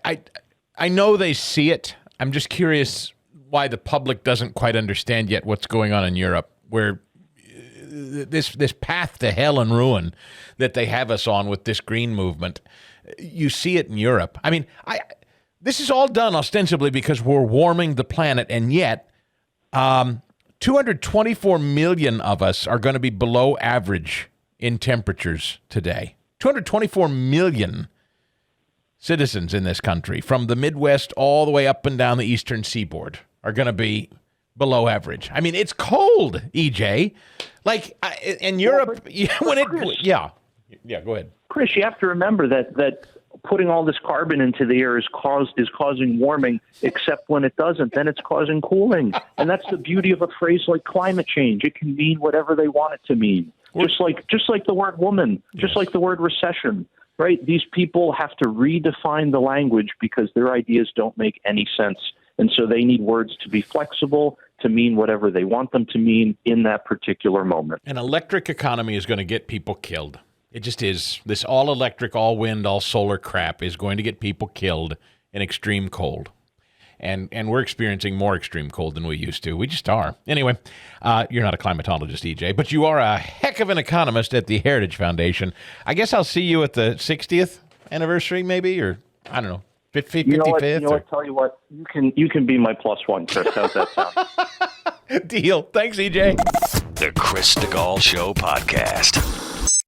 G: I know they see it. I'm just curious why the public doesn't quite understand yet what's going on in Europe, where this path to hell and ruin that they have us on with this green movement, you see it in Europe. I mean, this is all done ostensibly because we're warming the planet, and yet 224 million of us are going to be below average in temperatures today. 224 million citizens in this country, from the Midwest all the way up and down the eastern seaboard, are going to be below average. I mean, it's cold, EJ. Like in Europe, go ahead.
I: Chris, you have to remember that putting all this carbon into the air is causing warming, except when it doesn't, then it's causing cooling. And that's the beauty of a phrase like climate change. It can mean whatever they want it to mean. Just like the word woman, just like the word recession. Right? These people have to redefine the language because their ideas don't make any sense. And so they need words to be flexible, to mean whatever they want them to mean in that particular moment.
G: An electric economy is going to get people killed. It just is. This all electric, all wind, all solar crap is going to get people killed in extreme cold. And we're experiencing more extreme cold than we used to. We just are. Anyway, you're not a climatologist, EJ, but you are a heck of an economist at the Heritage Foundation. I guess I'll see you at the 60th anniversary, maybe, or I don't know, 55th.
I: You know what? Tell you what, you can be my plus one, Chris. How's that sound?
G: Deal. Thanks, EJ.
A: The Chris Stigall Show podcast.